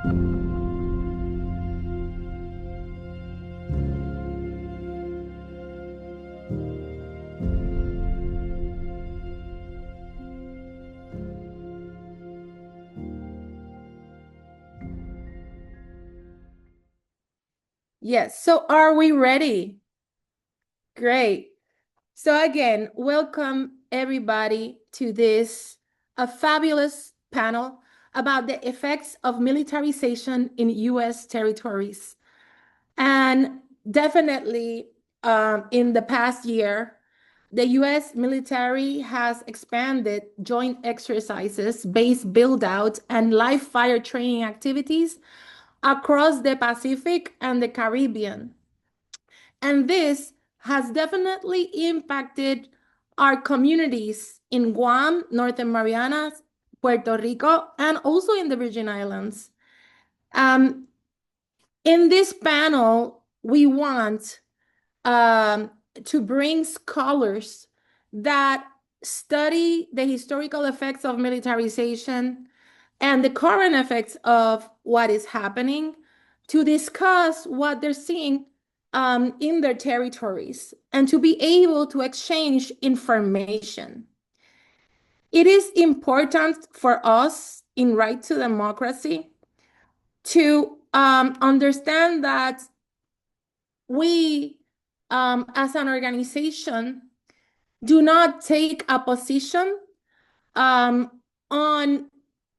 Yes, so are we ready? Great. So again, welcome everybody to this a fabulous panel about the effects of militarization in US territories. And definitely in the past year, the US military has expanded joint exercises, base build out, and live fire training activities across the Pacific and the Caribbean. And this has definitely impacted our communities in Guam, Northern Marianas, Puerto Rico, and also in the Virgin Islands. In this panel, we want to bring scholars that study the historical effects of militarization and the current effects of what is happening to discuss what they're seeing in their territories and to be able to exchange information. It is important for us in Right to Democracy to understand that we, as an organization, do not take a position on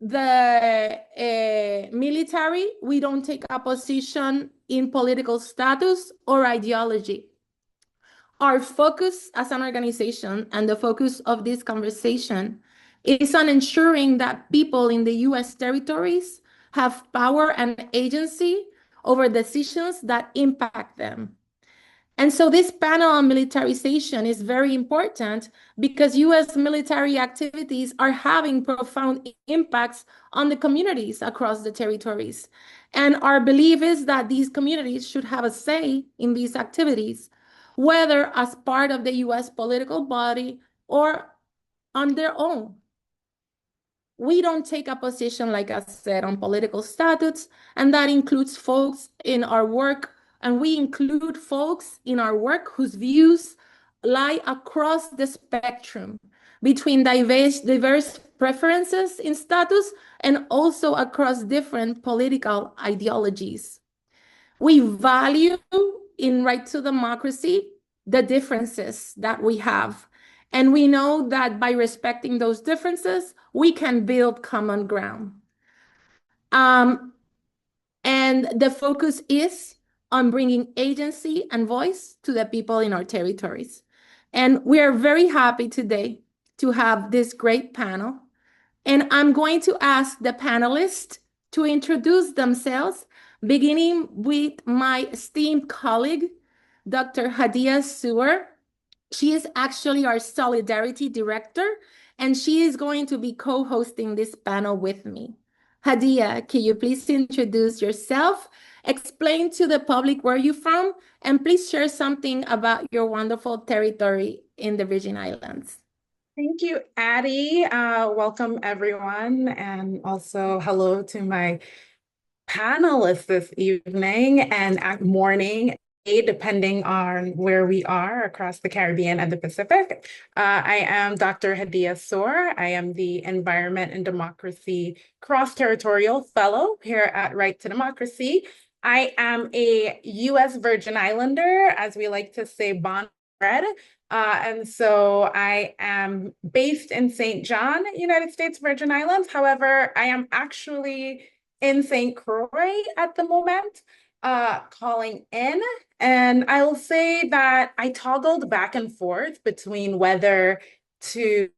the military. We don't take a position in political status or ideology. Our focus as an organization and the focus of this conversation is on ensuring that people in the US territories have power and agency over decisions that impact them. And so this panel on militarization is very important because US military activities are having profound impacts on the communities across the territories. And our belief is that these communities should have a say in these activities, whether as part of the US political body or on their own. We don't take a position, like I said, on political statutes, and that includes folks in our work, and we include folks in our work whose views lie across the spectrum between diverse preferences in status and also across different political ideologies. We value in Right to Democracy the differences that we have. And we know that by respecting those differences, we can build common ground. And the focus is on bringing agency and voice to the people in our territories. And we are very happy today to have this great panel. And I'm going to ask the panelists to introduce themselves, beginning with my esteemed colleague, Dr. Hadia Sewer. She is actually our Solidarity Director, and she is going to be co-hosting this panel with me. Hadia, can you please introduce yourself, explain to the public where you're from, and please share something about your wonderful territory in the Virgin Islands. Thank you, Addie. Welcome, everyone. And also hello to my panelists this evening and morning, depending on where we are across the Caribbean and the Pacific. I am Dr. Hadia Soor. I am the Environment and Democracy Cross-Territorial Fellow here at Right to Democracy. I am a U.S. Virgin Islander, as we like to say, born and bred. And so I am based in St. John, United States Virgin Islands. However, I am actually in St. Croix at the moment, calling in. And I will say that I toggled back and forth between whether to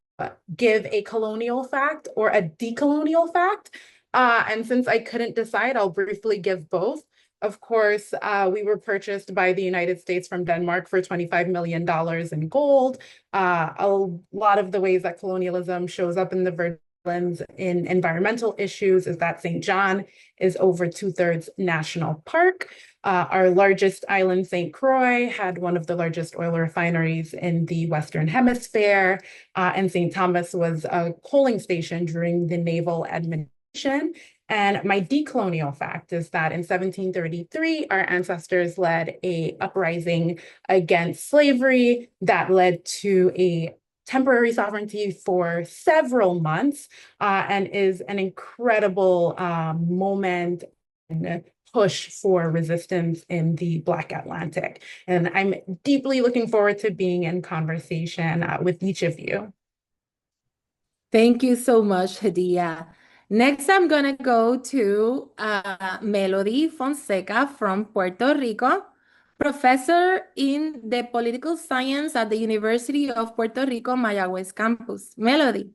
give a colonial fact or a decolonial fact. And since I couldn't decide, I'll briefly give both. Of course, we were purchased by the United States from Denmark for $25 million in gold. A lot of the ways that colonialism shows up in the Virgin Islands in environmental issues is that St. John is over 2/3 national park. Our largest island, St. Croix, had one of the largest oil refineries in the Western Hemisphere, and St. Thomas was a coaling station during the naval administration. And my decolonial fact is that in 1733, our ancestors led an uprising against slavery that led to a temporary sovereignty for several months, and is an incredible moment and push for resistance in the Black Atlantic. And I'm deeply looking forward to being in conversation with each of you. Thank you so much, Hadia. Next, I'm going to go to Melody Fonseca from Puerto Rico, professor in the political science at the University of Puerto Rico, Mayagüez campus. Melody.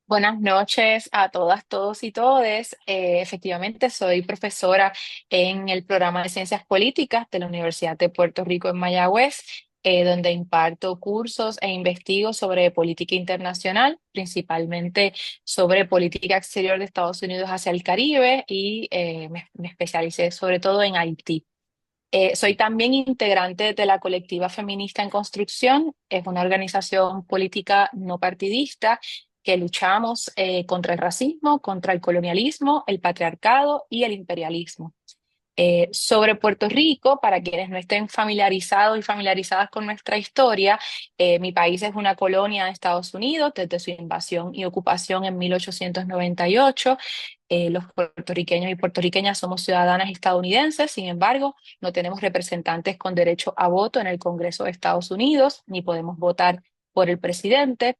Buenas noches a todas, todos y todes. Efectivamente, soy profesora en el programa de Ciencias Políticas de la Universidad de Puerto Rico en Mayagüez, donde imparto cursos e investigo sobre política internacional, principalmente sobre política exterior de Estados Unidos hacia el Caribe y me especialicé sobre todo en Haití. Soy también integrante de la colectiva feminista en construcción. Es una organización política no partidista que luchamos contra el racismo, contra el colonialismo, el patriarcado y el imperialismo. Sobre Puerto Rico, para quienes no estén familiarizados y familiarizadas con nuestra historia, mi país es una colonia de Estados Unidos desde su invasión y ocupación en 1898. Los puertorriqueños y puertorriqueñas somos ciudadanas estadounidenses, sin embargo, no tenemos representantes con derecho a voto en el Congreso de Estados Unidos, ni podemos votar por el presidente.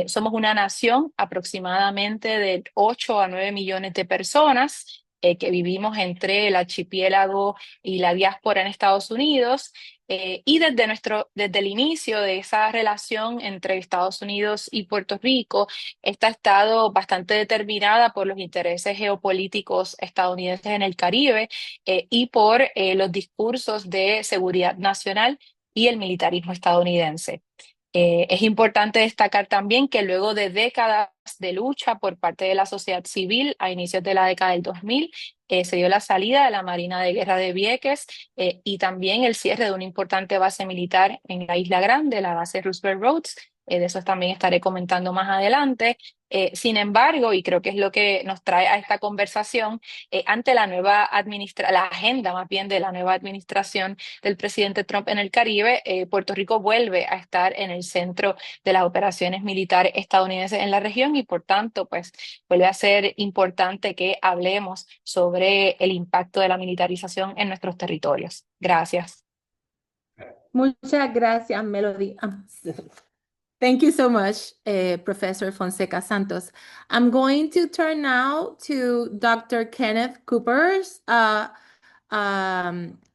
Somos una nación aproximadamente de 8 a 9 millones de personas que vivimos entre el archipiélago y la diáspora en Estados Unidos. Y desde el inicio de esa relación entre Estados Unidos y Puerto Rico, esta ha estado bastante determinada por los intereses geopolíticos estadounidenses en el Caribe y por los discursos de seguridad nacional y el militarismo estadounidense. Es importante destacar también que luego de décadas de lucha por parte de la sociedad civil a inicios de la década del 2000, se dio la salida de la Marina de Guerra de Vieques y también el cierre de una importante base militar en la Isla Grande, la base Roosevelt Roads. De eso también estaré comentando más adelante. Sin embargo, y creo que es lo que nos trae a esta conversación, ante la la agenda más bien de la nueva administración del presidente Trump en el Caribe, Puerto Rico vuelve a estar en el centro de las operaciones militares estadounidenses en la región y por tanto, pues vuelve a ser importante que hablemos sobre el impacto de la militarización en nuestros territorios. Gracias. Muchas gracias, Melody. Thank you so much, Professor Fonseca Santos. I'm going to turn now to Dr. Kenneth Coopers.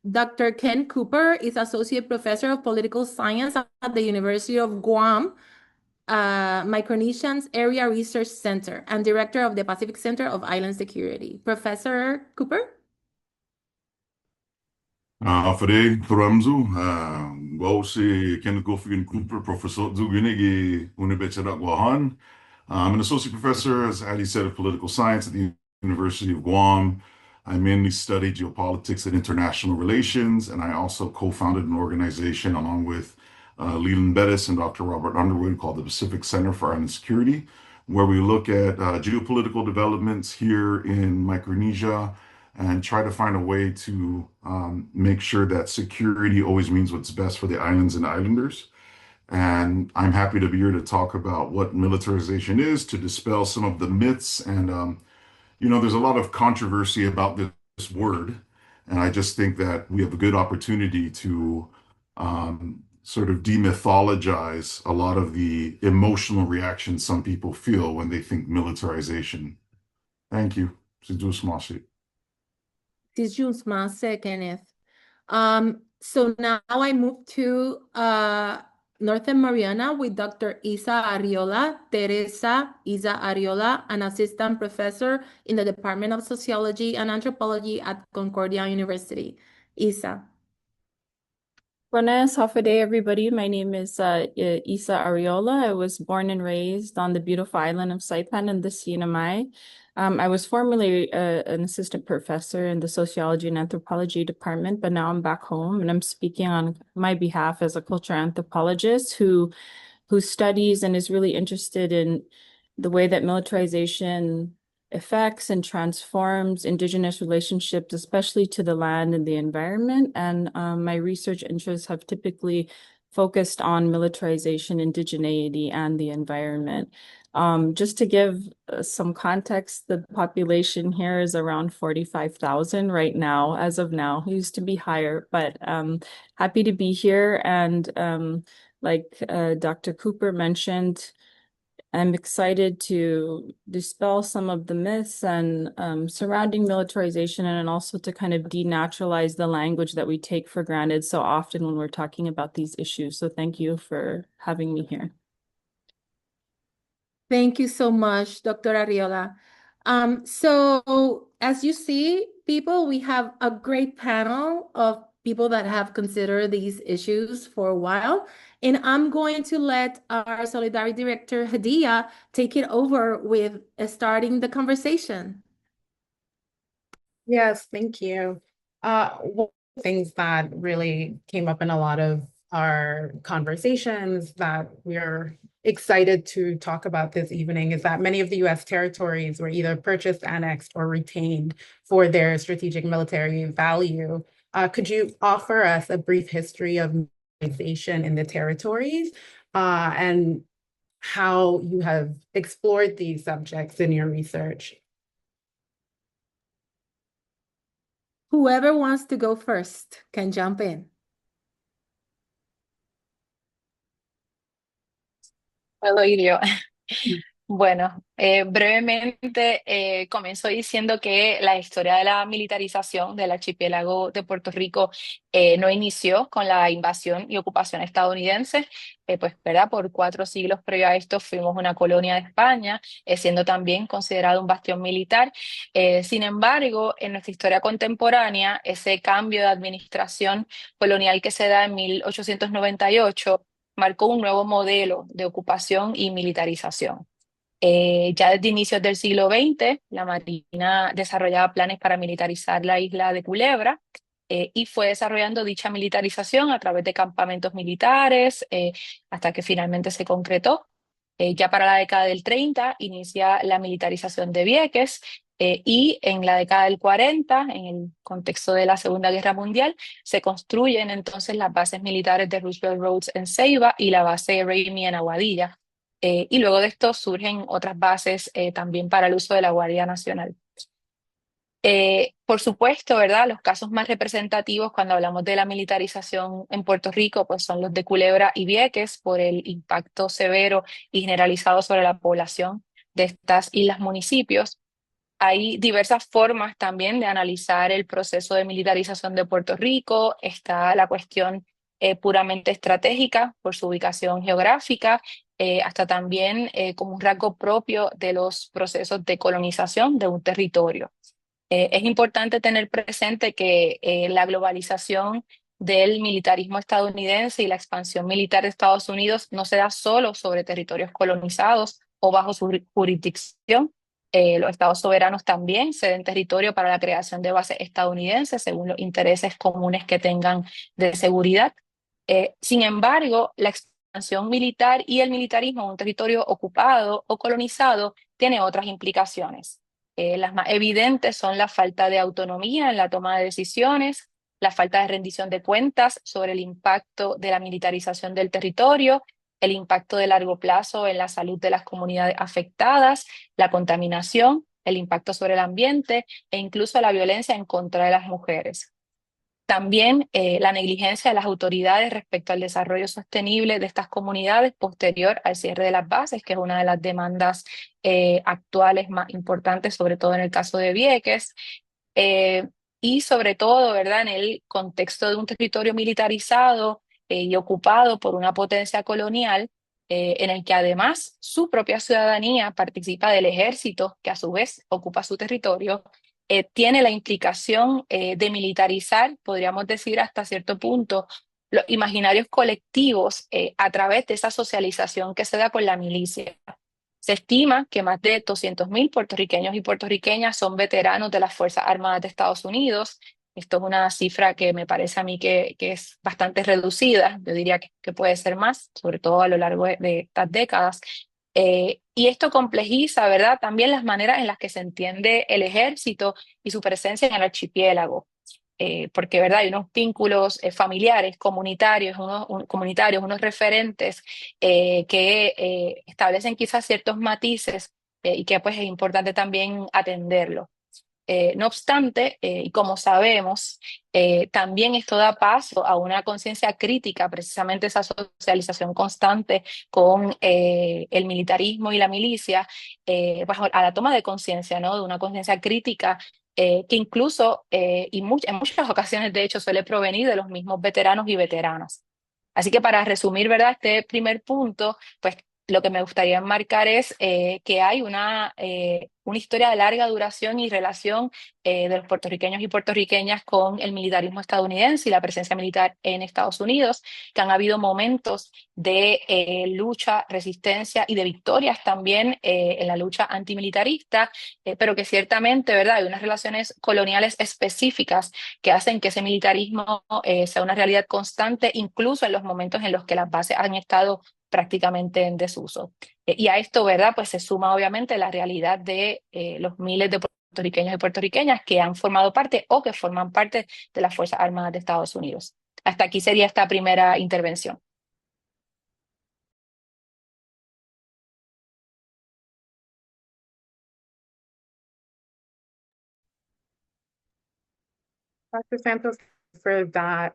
Dr. Ken Cooper is Associate Professor of Political Science at the University of Guam, Micronesians Area Research Center, and Director of the Pacific Center of Island Security. Professor Cooper? Afade Turamzu, Wausi Ken Gofian Cooper, Professor Zugunigi, Universidad Guahan. I'm an associate professor, as Ali said, of political science at the University of Guam. I mainly study geopolitics and international relations, and I also co-founded an organization along with Leland Bettis and Dr. Robert Underwood called the Pacific Center for Island Security, where we look at geopolitical developments here in Micronesia and try to find a way to make sure that security always means what's best for the islands and islanders. And I'm happy to be here to talk about what militarization is, to dispel some of the myths. And, there's a lot of controversy about this word. And I just think that we have a good opportunity to sort of demythologize a lot of the emotional reactions some people feel when they think militarization. Thank you. Kenneth. So now I move to Northern Mariana with Dr. Teresa Isa Ariola, an assistant professor in the Department of Sociology and Anthropology at Concordia University. Isa. Buenas, half a day, everybody. My name is Isa Ariola. I was born and raised on the beautiful island of Saipan in the CNMI. I was formerly an assistant professor in the sociology and anthropology department, but now I'm back home and I'm speaking on my behalf as a cultural anthropologist who studies and is really interested in the way that militarization affects and transforms Indigenous relationships, especially to the land and the environment. And my research interests have typically focused on militarization, indigeneity, and the environment. Just to give some context, the population here is around 45,000 right now, as of now. It used to be higher, but happy to be here. And like Dr. Cooper mentioned, I'm excited to dispel some of the myths and surrounding militarization, and also to kind of denaturalize the language that we take for granted so often when we're talking about these issues. So thank you for having me here. Thank you so much, Dr. Arriola. So as you see, people, we have a great panel of people that have considered these issues for a while. And I'm going to let our Solidarity Director, Hadia, take it over with starting the conversation. Yes, thank you. One of the things that really came up in a lot of our conversations that we're excited to talk about this evening is that many of the US territories were either purchased, annexed, or retained for their strategic military value. Could you offer us a brief history of militarization in the territories and how you have explored these subjects in your research? Whoever wants to go first can jump in. Puedo ir yo. Bueno, brevemente comenzó diciendo que la historia de la militarización del archipiélago de Puerto Rico no inició con la invasión y ocupación estadounidense, pues, ¿verdad? Por 4 siglos previo a esto fuimos una colonia de España, siendo también considerado un bastión militar. Sin embargo, en nuestra historia contemporánea, ese cambio de administración colonial que se da en 1898 marcó un nuevo modelo de ocupación y militarización. Ya desde inicios del siglo XX, la Marina desarrollaba planes para militarizar la isla de Culebra y fue desarrollando dicha militarización a través de campamentos militares hasta que finalmente se concretó. Ya para la década del 30 inicia la militarización de Vieques y en la década del 40, en el contexto de la Segunda Guerra Mundial, se construyen entonces las bases militares de Roosevelt Roads en Ceiba y la base Ramey en Aguadilla. Y luego de esto surgen otras bases también para el uso de la Guardia Nacional. Por supuesto, ¿verdad? Los casos más representativos cuando hablamos de la militarización en Puerto Rico, pues son los de Culebra y Vieques por el impacto severo y generalizado sobre la población de estas islas municipios. Hay diversas formas también de analizar el proceso de militarización de Puerto Rico. Está la cuestión puramente estratégica por su ubicación geográfica, hasta también como un rasgo propio de los procesos de colonización de un territorio. Es importante tener presente que la globalización del militarismo estadounidense y la expansión militar de Estados Unidos no se da solo sobre territorios colonizados o bajo su jurisdicción. Los estados soberanos también ceden territorio para la creación de bases estadounidenses según los intereses comunes que tengan de seguridad. Sin embargo, la expansión militar y el militarismo en un territorio ocupado o colonizado tiene otras implicaciones. Las más evidentes son la falta de autonomía en la toma de decisiones, la falta de rendición de cuentas sobre el impacto de la militarización del territorio, el impacto de largo plazo en la salud de las comunidades afectadas, la contaminación, el impacto sobre el ambiente e incluso la violencia en contra de las mujeres. También la negligencia de las autoridades respecto al desarrollo sostenible de estas comunidades posterior al cierre de las bases, que es una de las demandas actuales más importantes, sobre todo en el caso de Vieques. Y sobre todo, ¿verdad? En el contexto de un territorio militarizado y ocupado por una potencia colonial, en el que además su propia ciudadanía participa del ejército, que a su vez ocupa su territorio, tiene la implicación de militarizar, podríamos decir hasta cierto punto, los imaginarios colectivos a través de esa socialización que se da con la milicia. Se estima que más de 200.000 puertorriqueños y puertorriqueñas son veteranos de las Fuerzas Armadas de Estados Unidos. Esto es una cifra que me parece a mí que es bastante reducida. Yo diría que puede ser más, sobre todo a lo largo de estas décadas. Y esto complejiza, ¿verdad? También las maneras en las que se entiende el ejército y su presencia en el archipiélago. Porque, ¿verdad? Hay unos vínculos familiares, comunitarios, unos referentes que establecen quizás ciertos matices y que pues es importante también atenderlo. No obstante, y como sabemos, también esto da paso a una conciencia crítica, precisamente esa socialización constante con el militarismo y la milicia, pues a la toma de conciencia, ¿no? De una conciencia crítica que incluso, en muchas ocasiones, de hecho, suele provenir de los mismos veteranos y veteranas. Así que para resumir, ¿verdad? Este primer punto, pues lo que me gustaría enmarcar es que hay una historia de larga duración y relación de los puertorriqueños y puertorriqueñas con el militarismo estadounidense y la presencia militar en Estados Unidos, que han habido momentos de lucha, resistencia y de victorias también en la lucha antimilitarista, pero que ciertamente, ¿verdad? Hay unas relaciones coloniales específicas que hacen que ese militarismo sea una realidad constante, incluso en los momentos en los que las bases han estado prácticamente en desuso. Y a esto, ¿verdad? Pues se suma obviamente la realidad de los miles de puertorriqueños y puertorriqueñas que han formado parte o que forman parte de las Fuerzas Armadas de Estados Unidos. Hasta aquí sería esta primera intervención. Dr. Santos, for that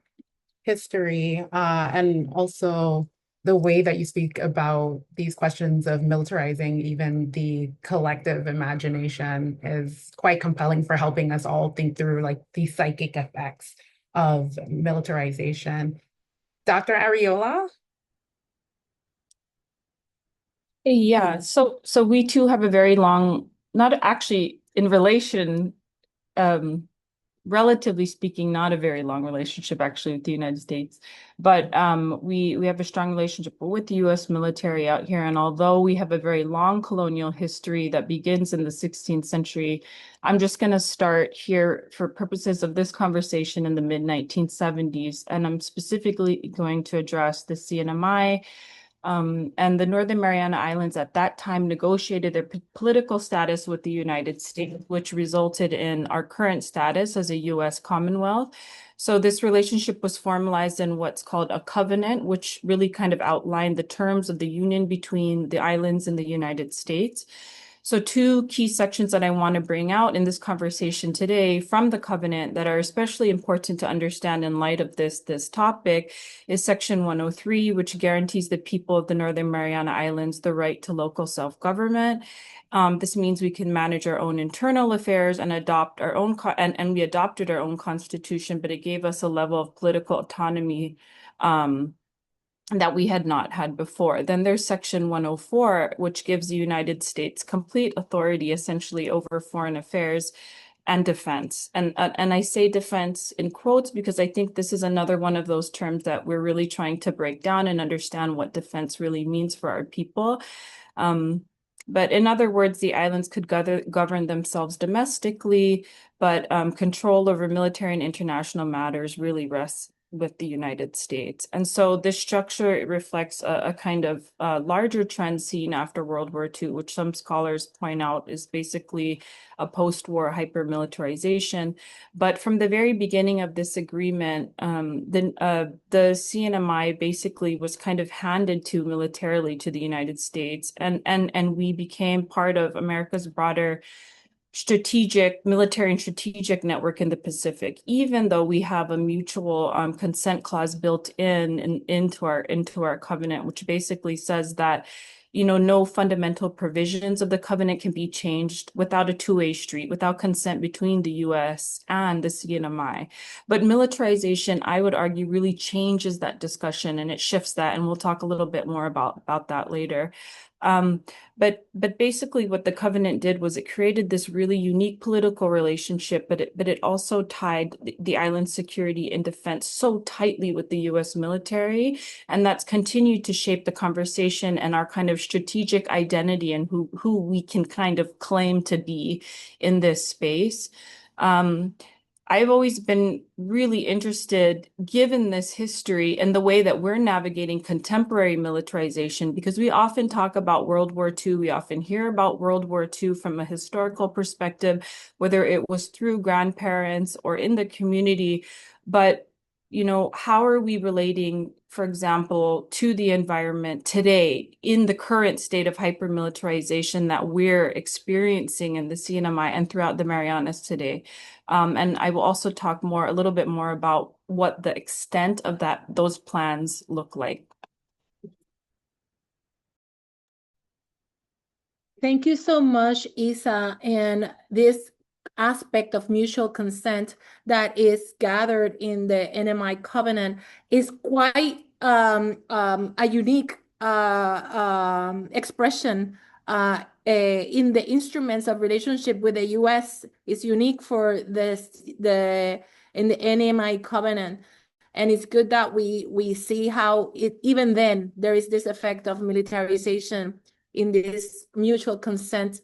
history and also the way that you speak about these questions of militarizing even the collective imagination is quite compelling for helping us all think through like the psychic effects of militarization. Dr. Ariola? Yeah, so we too have a very long, not actually in relation, relatively speaking, not a very long relationship actually with the United States, but we have a strong relationship with the U.S. military out here. And although we have a very long colonial history that begins in the 16th century, I'm just going to start here for purposes of this conversation in the mid-1970s, and I'm specifically going to address the CNMI. And the Northern Mariana Islands at that time negotiated their political status with the United States, which resulted in our current status as a U.S. Commonwealth. So this relationship was formalized in what's called a covenant, which really kind of outlined the terms of the union between the islands and the United States. So two key sections that I want to bring out in this conversation today from the covenant that are especially important to understand in light of this topic is Section 103, which guarantees the people of the Northern Mariana Islands the right to local self-government. This means we can manage our own internal affairs and adopt our own, and we adopted our own constitution, but it gave us a level of political autonomy that we had not had before. Then there's Section 104, which gives the United States complete authority essentially over foreign affairs and defense. And I say defense in quotes because I think this is another one of those terms that we're really trying to break down and understand what defense really means for our people. But in other words, the islands could govern themselves domestically, but control over military and international matters really rests with the United States. And so this structure reflects a kind of larger trend seen after World War II, which some scholars point out is basically a post-war hyper-militarization. But from the very beginning of this agreement, the CNMI basically was kind of handed to militarily to the United States, and we became part of America's broader military and strategic network in the Pacific, even though we have a mutual consent clause built into our covenant, which basically says that, no fundamental provisions of the covenant can be changed without a two-way street, without consent between the U.S. and the CNMI. But militarization, I would argue, really changes that discussion and it shifts that, and we'll talk a little bit more about that later. But basically what the covenant did was it created this really unique political relationship, but it also tied the island's security and defense so tightly with the U.S. military, and that's continued to shape the conversation and our kind of strategic identity and who we can kind of claim to be in this space. I've always been really interested, given this history and the way that we're navigating contemporary militarization, because we often talk about World War II. We often hear about World War II from a historical perspective, whether it was through grandparents or in the community. But, how are we relating, for example, to the environment today in the current state of hypermilitarization that we're experiencing in the CNMI and throughout the Marianas today? And I will also talk a little bit more about what the extent of those plans look like. Thank you so much, Isa. And this aspect of mutual consent that is gathered in the NMI covenant is quite a unique expression in the instruments of relationship with the U.S. is unique for in the NMI covenant. And it's good that we see how even then there is this effect of militarization in this mutual consent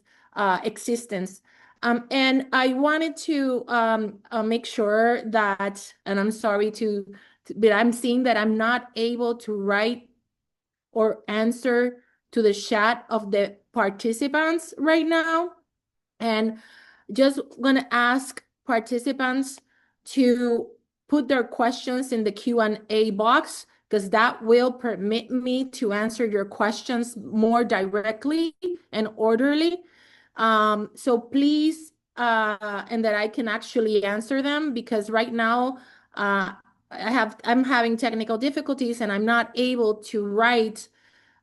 existence. And I wanted to make sure that, and I'm sorry but I'm seeing that I'm not able to write or answer to the chat of the participants right now. And just gonna ask participants to put their questions in the Q&A box, because that will permit me to answer your questions more directly and orderly. So please, and that I can actually answer them, because right now I'm having technical difficulties and I'm not able to write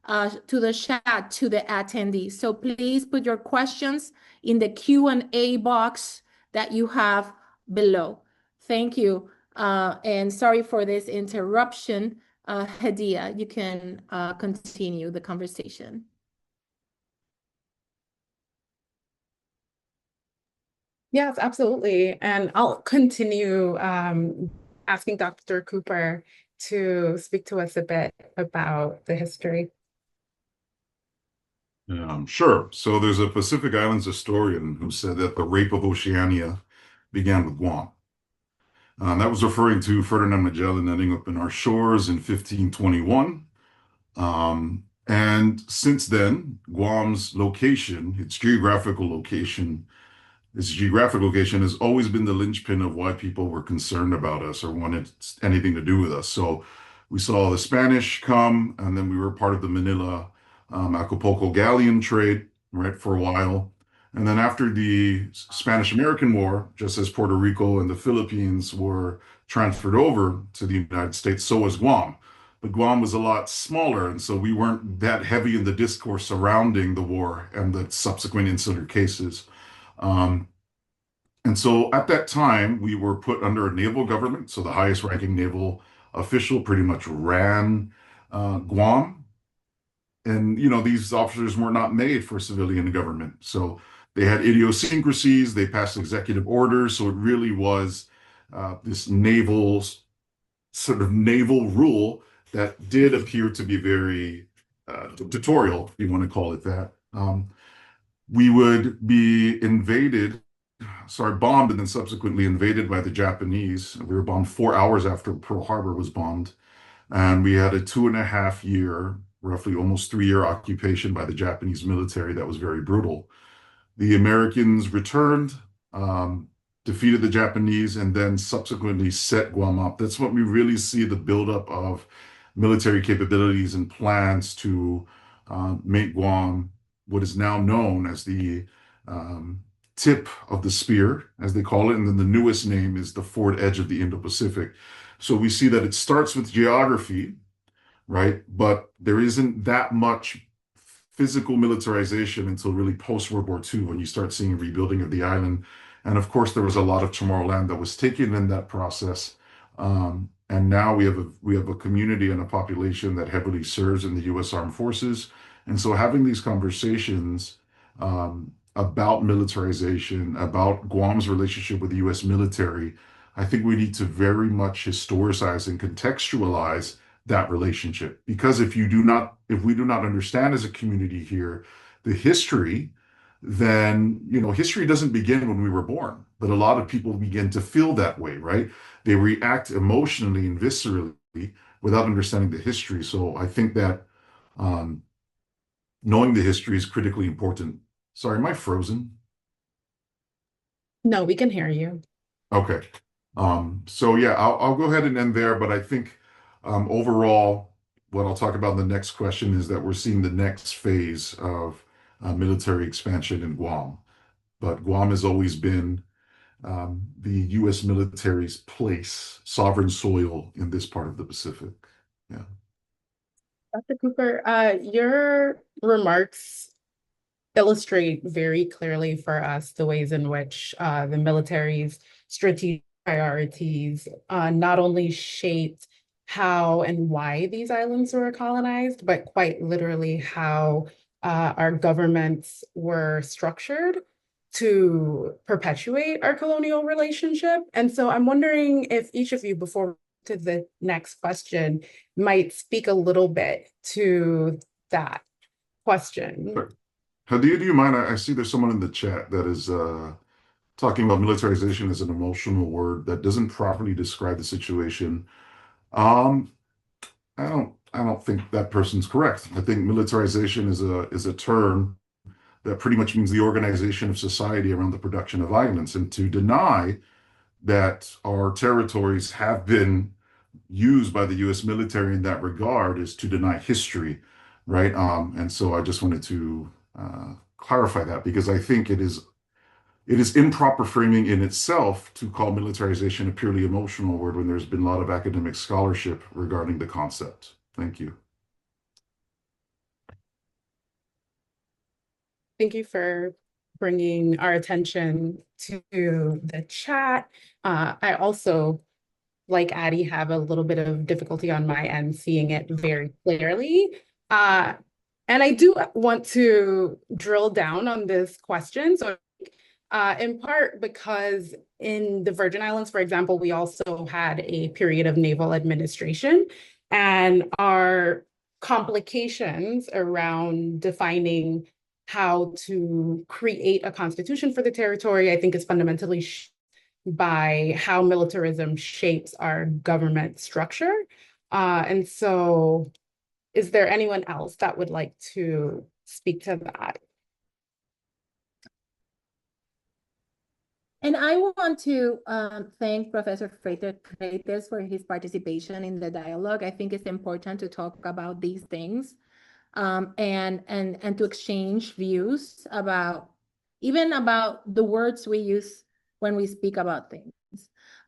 to the chat to the attendees. So please put your questions in the Q&A box that you have below. Thank you. And sorry for this interruption. Hadia, you can continue the conversation. Yes, absolutely. And I'll continue asking Dr. Cooper to speak to us a bit about the history. Sure. So there's a Pacific Islands historian who said that the rape of Oceania began with Guam. That was referring to Ferdinand Magellan ending up in our shores in 1521. And since then, Guam's location, its geographical location has always been the linchpin of why people were concerned about us or wanted anything to do with us. So we saw the Spanish come, and then we were part of the Manila Acapulco galleon trade, right, for a while. And then after the Spanish-American War, just as Puerto Rico and the Philippines were transferred over to the United States, so was Guam. But Guam was a lot smaller, and so we weren't that heavy in the discourse surrounding the war and the subsequent insular cases. And so at that time, we were put under a naval government. So the highest ranking naval official pretty much ran Guam. And, these officers were not made for civilian government. So they had idiosyncrasies, they passed executive orders. So it really was this sort of naval rule that did appear to be very dictatorial, if you want to call it that. We would be bombed and then subsequently invaded by the Japanese. We were bombed 4 hours after Pearl Harbor was bombed. And we had a 2.5 year, roughly almost 3 year occupation by the Japanese military that was very brutal. The Americans returned, defeated the Japanese, and then subsequently set Guam up. That's what we really see the buildup of military capabilities and plans to make Guam what is now known as the tip of the spear, as they call it. And then the newest name is the forward edge of the Indo-Pacific. So we see that it starts with geography, right? But there isn't that much physical militarization until really post-World War II, when you start seeing rebuilding of the island. And of course, there was a lot of Tomorrowland that was taken in that process. And now we have a community and a population that heavily serves in the U.S. Armed Forces. And so having these conversations about militarization, about Guam's relationship with the U.S. military, I think we need to very much historicize and contextualize that relationship. Because if we do not understand as a community here the history, then history doesn't begin when we were born. but a lot of people begin to feel that way, right? They react emotionally and viscerally without understanding the history. So I think that um, knowing the history is critically important. Sorry, am I frozen? No, we can hear you. Okay. So yeah, I'll go ahead and end there, but I think overall, what I'll talk about in the next question is that we're seeing the next phase of military expansion in Guam. But Guam has always been the U.S. military's place, sovereign soil in this part of the Pacific. Yeah. Dr. Cooper, your remarks illustrate very clearly for us the ways in which the military's strategic priorities not only shaped how and why these islands were colonized, but quite literally how our governments were structured to perpetuate our colonial relationship. And so I'm wondering if each of you, before to the next question, might speak a little bit to that question. Sure. Hadia, do you mind? I see there's someone in the chat that is talking about militarization as an emotional word that doesn't properly describe the situation. Um, I don't think that person's correct. I think militarization is a term that pretty much means the organization of society around the production of violence. And to deny that our territories have been used by the U.S. military in that regard is to deny history, right? And so I just wanted to clarify that because I think it is improper framing in itself to call militarization a purely emotional word when there's been a lot of academic scholarship regarding the concept. Thank you. Thank you for bringing our attention to the chat. I also, like Addie, have a little bit of difficulty on my end seeing it very clearly. And I do want to drill down on this question. So in part because in the Virgin Islands, for example, we also had a period of naval administration, and our complications around defining how to create a constitution for the territory, I think is fundamentally by how militarism shapes our government structure. And so is there anyone else that would like to speak to that? And I want to thank Professor Freites for his participation in the dialogue. I think it's important to talk about these things and to exchange views about even about the words we use when we speak about things.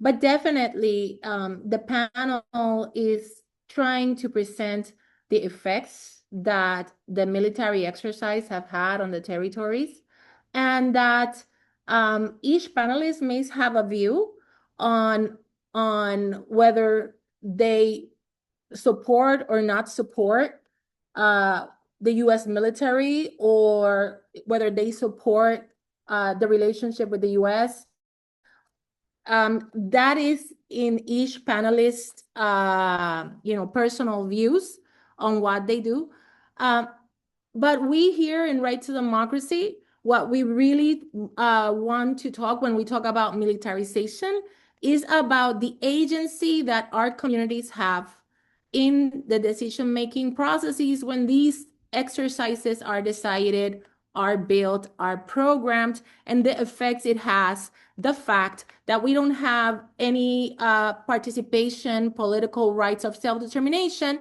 But definitely the panel is trying to present the effects that the military exercise have had on the territories, and that each panelist may have a view on whether they support or not support the U.S. military, or whether they support the relationship with the U.S. That is in each panelist, personal views on what they do. But we here in Right to Democracy, what we really want to talk when we talk about militarization is about the agency that our communities have in the decision-making processes when these exercises are decided, are built, are programmed, and the effects it has, the fact that we don't have any participation, political rights of self-determination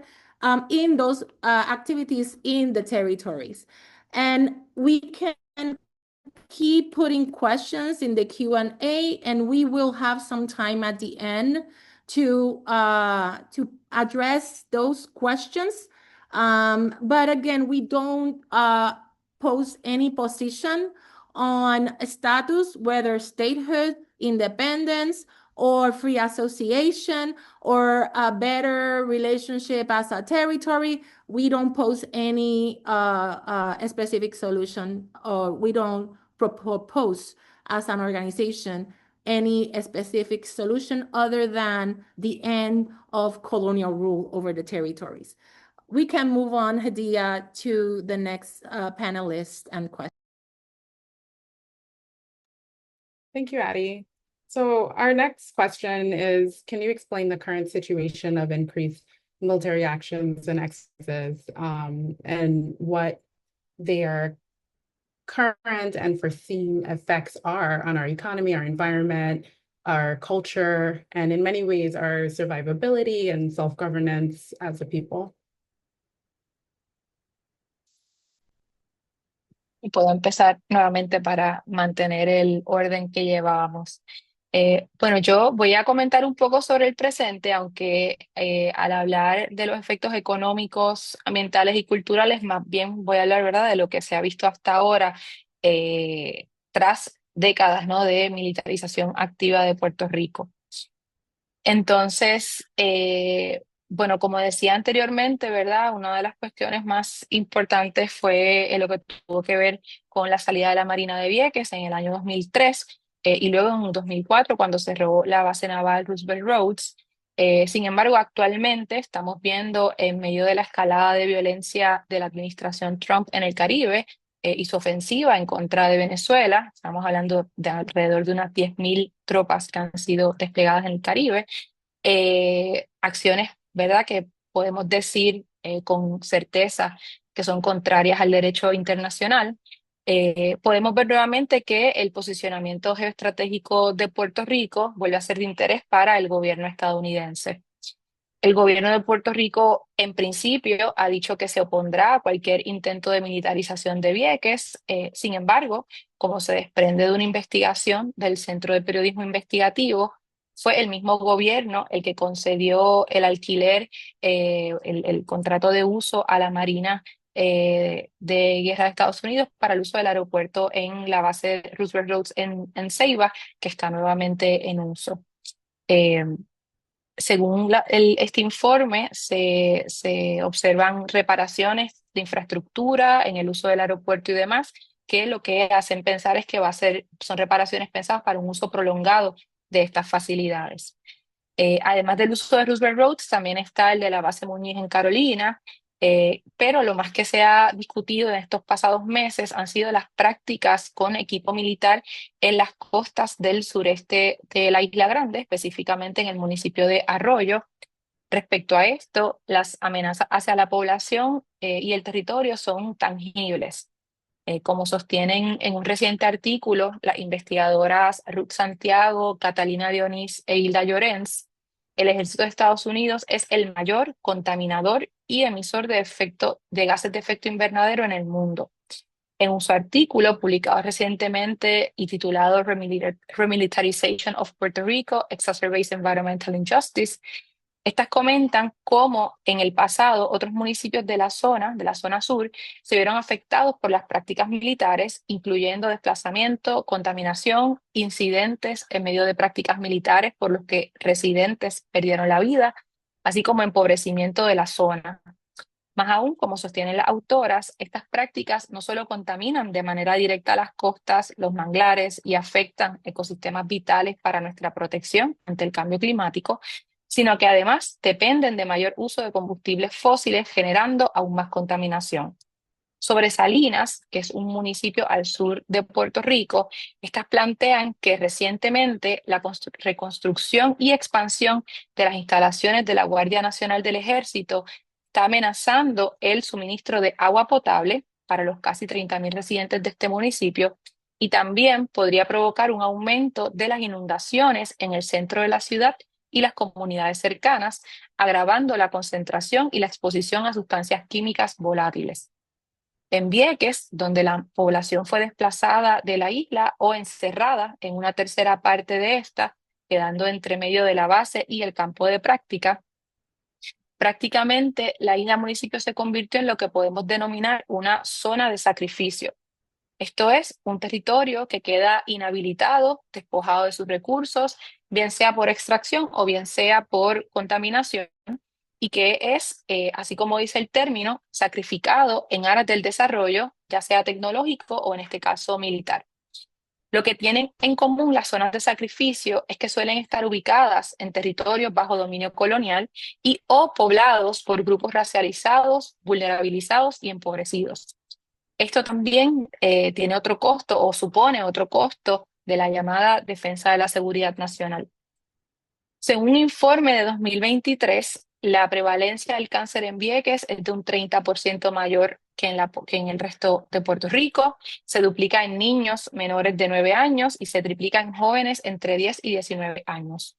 in those activities in the territories. And we can keep putting questions in the Q&A, and we will have some time at the end to address those questions. But again, we don't pose any position on status, whether statehood, independence, or free association, or a better relationship as a territory. We don't pose any specific solution, or we don't propose as an organization any specific solution other than the end of colonial rule over the territories. We can move on, Hadia, to the next panelist and question. Thank you, Addie. So our next question is, can you explain the current situation of increased military actions and exercises, and what their current and foreseen effects are on our economy, our environment, our culture, and in many ways, our survivability and self-governance as a people? Y puedo empezar nuevamente para mantener el orden que llevábamos. Bueno, yo voy a comentar un poco sobre el presente, aunque al hablar de los efectos económicos, ambientales y culturales, más bien voy a hablar, ¿verdad?, de lo que se ha visto hasta ahora tras décadas, ¿no?, de militarización activa de Puerto Rico. Entonces, bueno, como decía anteriormente, ¿verdad? Una de las cuestiones más importantes fue lo que tuvo que ver con la salida de la Marina de Vieques en el año 2003 y luego en 2004 cuando cerró la base naval Roosevelt Roads. Sin embargo, actualmente estamos viendo en medio de la escalada de violencia de la administración Trump en el Caribe y su ofensiva en contra de Venezuela. Estamos hablando de alrededor de unas 10.000 tropas que han sido desplegadas en el Caribe. Acciones, ¿verdad?, que podemos decir con certeza que son contrarias al derecho internacional. Podemos ver nuevamente que el posicionamiento geoestratégico de Puerto Rico vuelve a ser de interés para el gobierno estadounidense. El gobierno de Puerto Rico, en principio, ha dicho que se opondrá a cualquier intento de militarización de Vieques. Sin embargo, como se desprende de una investigación del Centro de Periodismo Investigativo, fue el mismo gobierno el que concedió el alquiler, el contrato de uso a la Marina de Guerra de Estados Unidos para el uso del aeropuerto en la base Roosevelt Roads en Ceiba, que está nuevamente en uso. Según este informe, se observan reparaciones de infraestructura en el uso del aeropuerto y demás, que lo que hacen pensar es que son reparaciones pensadas para un uso prolongado de estas facilidades. Además del uso de Roosevelt Roads, también está el de la base Muñiz en Carolina, pero lo más que se ha discutido en estos pasados meses han sido las prácticas con equipo militar en las costas del sureste de la Isla Grande, específicamente en el municipio de Arroyo. Respecto a esto, las amenazas hacia la población y el territorio son tangibles. Como sostienen en un reciente artículo las investigadoras Ruth Santiago, Catalina Dionís e Hilda Llorens, el ejército de Estados Unidos es el mayor contaminador y emisor de gases de efecto invernadero en el mundo. En su artículo publicado recientemente y titulado Remilitarization of Puerto Rico, Exacerbates Environmental Injustice, estas comentan cómo en el pasado otros municipios de la zona sur, se vieron afectados por las prácticas militares, incluyendo desplazamiento, contaminación, incidentes en medio de prácticas militares por los que residentes perdieron la vida, así como empobrecimiento de la zona. Más aún, como sostienen las autoras, estas prácticas no solo contaminan de manera directa las costas, los manglares y afectan ecosistemas vitales para nuestra protección ante el cambio climático, sino que además dependen de mayor uso de combustibles fósiles, generando aún más contaminación. Sobre Salinas, que es un municipio al sur de Puerto Rico, estas plantean que recientemente la reconstrucción y expansión de las instalaciones de la Guardia Nacional del Ejército está amenazando el suministro de agua potable para los casi 30.000 residentes de este municipio y también podría provocar un aumento de las inundaciones en el centro de la ciudad y las comunidades cercanas, agravando la concentración y la exposición a sustancias químicas volátiles. En Vieques, donde la población fue desplazada de la isla o encerrada en una tercera parte de esta, quedando entre medio de la base y el campo de práctica, prácticamente la isla municipio se convirtió en lo que podemos denominar una zona de sacrificio. Esto es un territorio que queda inhabilitado, despojado de sus recursos, bien sea por extracción o bien sea por contaminación, y que es, así como dice el término, sacrificado en aras del desarrollo, ya sea tecnológico o en este caso militar. Lo que tienen en común las zonas de sacrificio es que suelen estar ubicadas en territorios bajo dominio colonial y o poblados por grupos racializados, vulnerabilizados y empobrecidos. Esto también tiene otro costo o supone otro costo de la llamada defensa de la seguridad nacional. Según un informe de 2023, la prevalencia del cáncer en Vieques es de un 30% mayor que en el resto de Puerto Rico, se duplica en niños menores de 9 años y se triplica en jóvenes entre 10 y 19 años.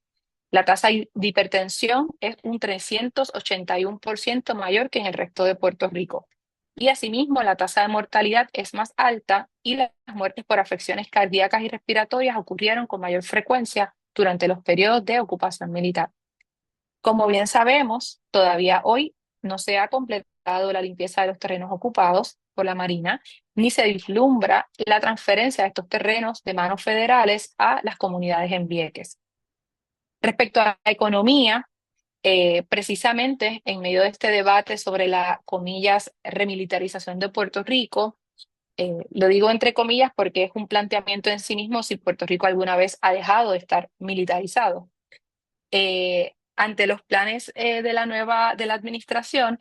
La tasa de hipertensión es un 381% mayor que en el resto de Puerto Rico. Y asimismo, la tasa de mortalidad es más alta y las muertes por afecciones cardíacas y respiratorias ocurrieron con mayor frecuencia durante los periodos de ocupación militar. Como bien sabemos, todavía hoy no se ha completado la limpieza de los terrenos ocupados por la Marina, ni se vislumbra la transferencia de estos terrenos de manos federales a las comunidades en Vieques. Respecto a la economía, precisamente en medio de este debate sobre la, comillas, remilitarización de Puerto Rico, lo digo entre comillas porque es un planteamiento en sí mismo si Puerto Rico alguna vez ha dejado de estar militarizado. Ante los planes de la administración,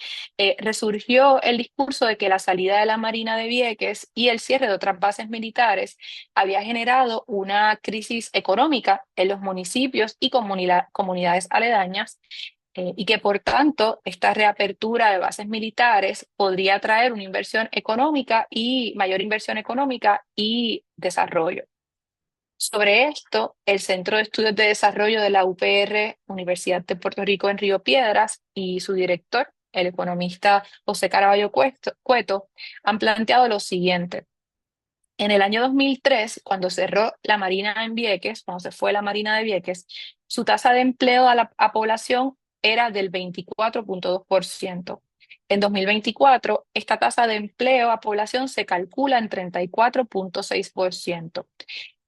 resurgió el discurso de que la salida de la Marina de Vieques y el cierre de otras bases militares había generado una crisis económica en los municipios y comunidades aledañas, y que por tanto esta reapertura de bases militares podría traer una inversión económica y mayor inversión económica y desarrollo. Sobre esto, el Centro de Estudios de Desarrollo de la UPR, Universidad de Puerto Rico en Río Piedras, y su director, el economista José Caraballo Cueto, han planteado lo siguiente. En el año 2003, cuando cerró la Marina en Vieques, cuando se fue la Marina de Vieques, su tasa de empleo a población era del 24.2%. En 2024, esta tasa de empleo a población se calcula en 34.6%.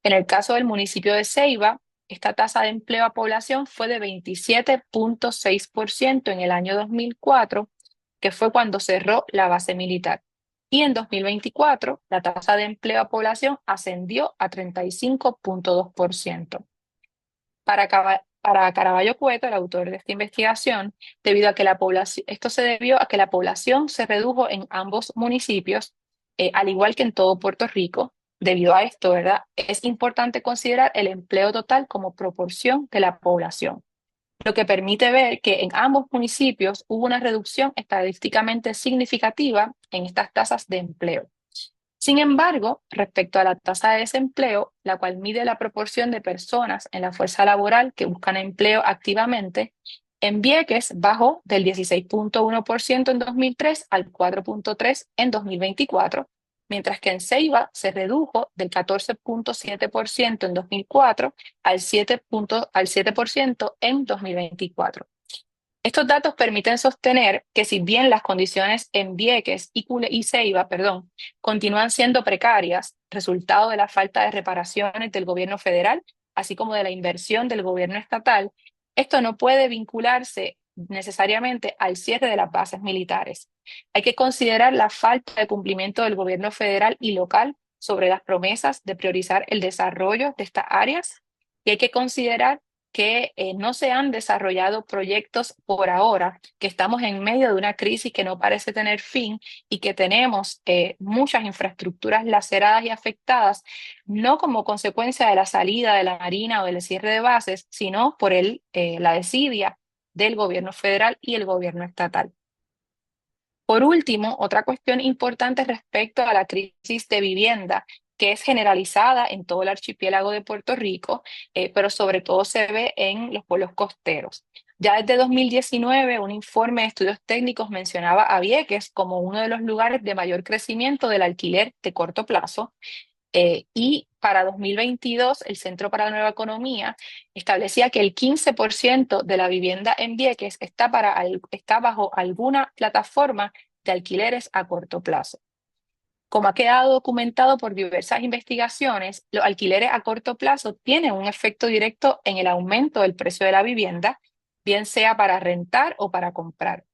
En el caso del municipio de Ceiba, esta tasa de empleo a población fue de 27.6% en el año 2004, que fue cuando cerró la base militar. Y en 2024, la tasa de empleo a población ascendió a 35.2%. Para Caraballo Cueto, el autor de esta investigación, esto se debió a que la población se redujo en ambos municipios, al igual que en todo Puerto Rico. Debido a esto, ¿verdad? Es importante considerar el empleo total como proporción de la población, lo que permite ver que en ambos municipios hubo una reducción estadísticamente significativa en estas tasas de empleo. Sin embargo, respecto a la tasa de desempleo, la cual mide la proporción de personas en la fuerza laboral que buscan empleo activamente, en Vieques bajó del 16.1% en 2003 al 4.3% en 2024, mientras que en Ceiba se redujo del 14.7% en 2004 al 7% en 2024. Estos datos permiten sostener que si bien las condiciones en Vieques y Ceiba, continúan siendo precarias, resultado de la falta de reparaciones del gobierno federal, así como de la inversión del gobierno estatal, esto no puede vincularse necesariamente al cierre de las bases militares. Hay que considerar la falta de cumplimiento del gobierno federal y local sobre las promesas de priorizar el desarrollo de estas áreas, y hay que considerar que no se han desarrollado proyectos por ahora, que estamos en medio de una crisis que no parece tener fin y que tenemos muchas infraestructuras laceradas y afectadas, no como consecuencia de la salida de la Marina o del cierre de bases, sino por la desidia del gobierno federal y el gobierno estatal. Por último, otra cuestión importante respecto a la crisis de vivienda, que es generalizada en todo el archipiélago de Puerto Rico, pero sobre todo se ve en los pueblos costeros. Ya desde 2019, un informe de estudios técnicos mencionaba a Vieques como uno de los lugares de mayor crecimiento del alquiler de corto plazo, y para 2022, el Centro para la Nueva Economía establecía que el 15% de la vivienda en Vieques está bajo alguna plataforma de alquileres a corto plazo. Como ha quedado documentado por diversas investigaciones, los alquileres a corto plazo tienen un efecto directo en el aumento del precio de la vivienda, bien sea para rentar o para comprar.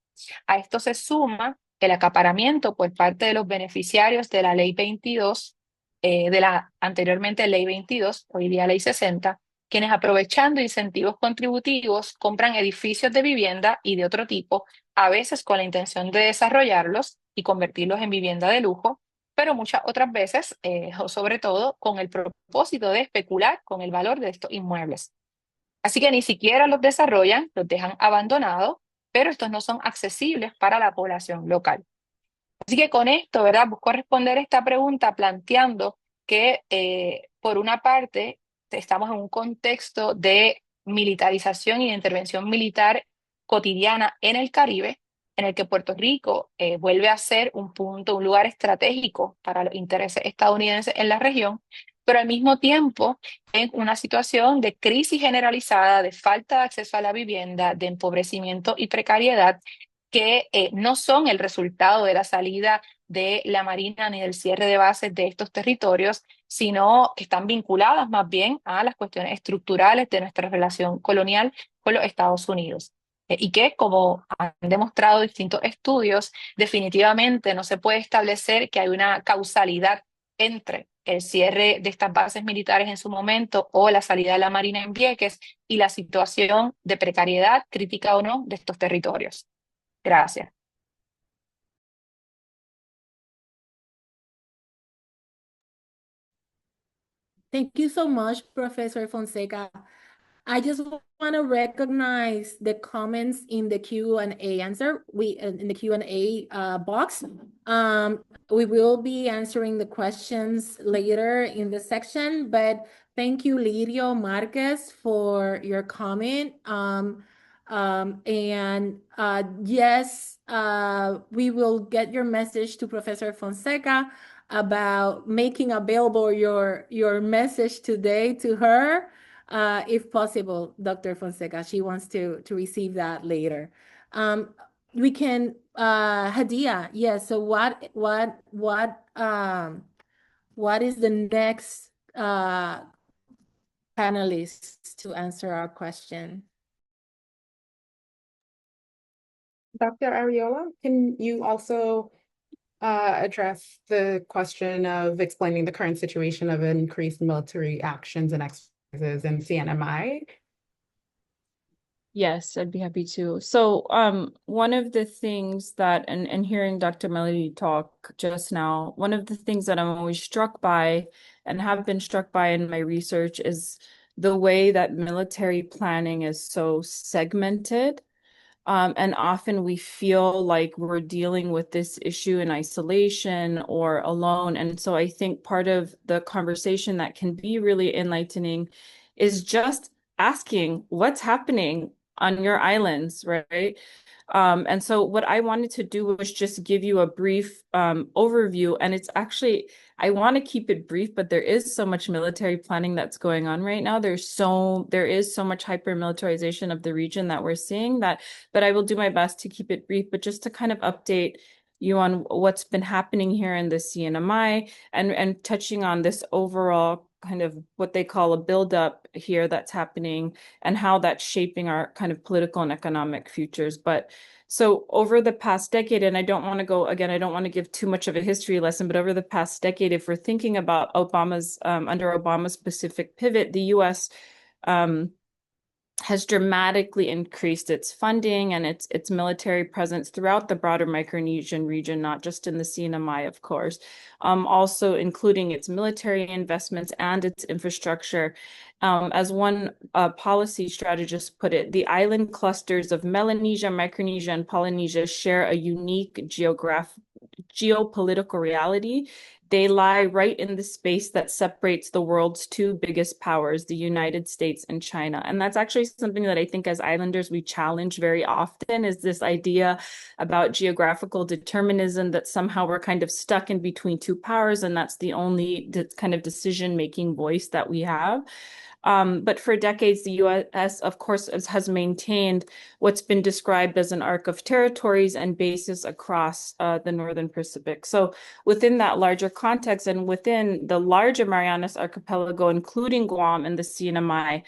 A esto se suma el acaparamiento por parte de los beneficiarios de la Ley 22, anteriormente Ley 22, hoy día Ley 60, quienes aprovechando incentivos contributivos compran edificios de vivienda y de otro tipo, a veces con la intención de desarrollarlos y convertirlos en vivienda de lujo, pero muchas otras veces, o sobre todo, con el propósito de especular con el valor de estos inmuebles. Así que ni siquiera los desarrollan, los dejan abandonados, pero estos no son accesibles para la población local. Así que con esto, ¿verdad? Busco responder esta pregunta planteando que, por una parte, estamos en un contexto de militarización y de intervención militar cotidiana en el Caribe, en el que Puerto Rico vuelve a ser un punto, un lugar estratégico para los intereses estadounidenses en la región, pero al mismo tiempo en una situación de crisis generalizada, de falta de acceso a la vivienda, de empobrecimiento y precariedad, que no son el resultado de la salida de la Marina ni del cierre de bases de estos territorios, sino que están vinculadas más bien a las cuestiones estructurales de nuestra relación colonial con los Estados Unidos. Y que, como han demostrado distintos estudios, definitivamente no se puede establecer que hay una causalidad entre el cierre de estas bases militares en su momento o la salida de la Marina en Vieques y la situación de precariedad, crítica o no, de estos territorios. Gracias. Thank you so much, Professor Fonseca. I just want to recognize the comments in the Q&A answer. In the Q&A box. We will be answering the questions later in the section, but thank you, Lirio Marquez, for your comment. Yes, we will get your message to Professor Fonseca about making available your message today to her. If possible, Dr. Fonseca, she wants to receive that later. We can, Hadia, yes. So what is the next panelist to answer our question? Dr. Ariola, can you also address the question of explaining the current situation of increased military actions and exercises in CNMI? Yes, I'd be happy to. So one of the things that, and hearing Dr. Melody talk just now, one of the things that I'm always struck by and have been struck by in my research is the way that military planning is so segmented. And often we feel like we're dealing with this issue in isolation or alone. And so I think part of the conversation that can be really enlightening is just asking what's happening on your islands, right? And so what I wanted to do was just give you a brief overview. And it's actually, I want to keep it brief, but there is so much military planning that's going on right now. There is so much hyper-militarization of the region that we're seeing that, but I will do my best to keep it brief, but just to kind of update you on what's been happening here in the CNMI and touching on this overall kind of what they call a buildup here that's happening and how that's shaping our kind of political and economic futures. But so over the past decade, and I don't want to give too much of a history lesson, but over the past decade, if we're thinking about under Obama's Pacific pivot, the US has dramatically increased its funding and its military presence throughout the broader Micronesian region, not just in the CNMI, of course, also including its military investments and its infrastructure. As one policy strategist put it, the island clusters of Melanesia, Micronesia, and Polynesia share a unique geopolitical reality. They lie right in the space that separates the world's two biggest powers, the United States and China. And that's actually something that I think as islanders we challenge very often, is this idea about geographical determinism, that somehow we're kind of stuck in between two powers and that's the only kind of decision-making voice that we have. But for decades, the U.S., of course, has maintained what's been described as an arc of territories and bases across the Northern Pacific. So within that larger context and within the larger Marianas Archipelago, including Guam and the CNMI,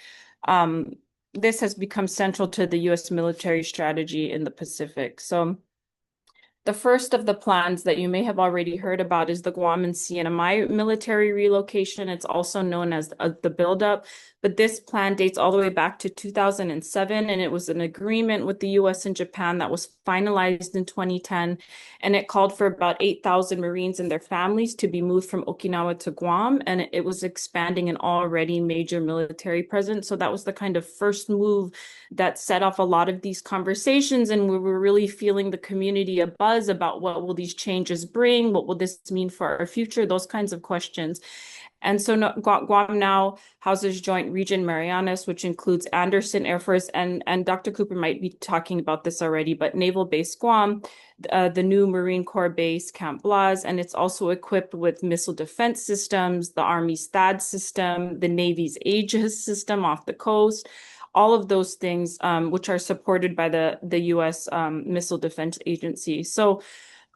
this has become central to the U.S. military strategy in the Pacific. So The first of the plans that you may have already heard about is the Guam and CNMI military relocation. It's also known as the buildup, but this plan dates all the way back to 2007, and it was an agreement with the US and Japan that was finalized in 2010, and it called for about 8,000 Marines and their families to be moved from Okinawa to Guam, and it was expanding an already major military presence. So that was the kind of first move that set off a lot of these conversations, and we were really feeling the community a buzz about what will these changes bring, what will this mean for our future, those kinds of questions. And so Guam now houses Joint Region Marianas, which includes Andersen Air Force, and Dr. Cooper might be talking about this already, but Naval Base Guam, the new Marine Corps base, Camp Blas, and it's also equipped with missile defense systems, the Army's THAAD system, the Navy's Aegis system off the coast, all of those things, which are supported by the U.S. Missile Defense Agency. So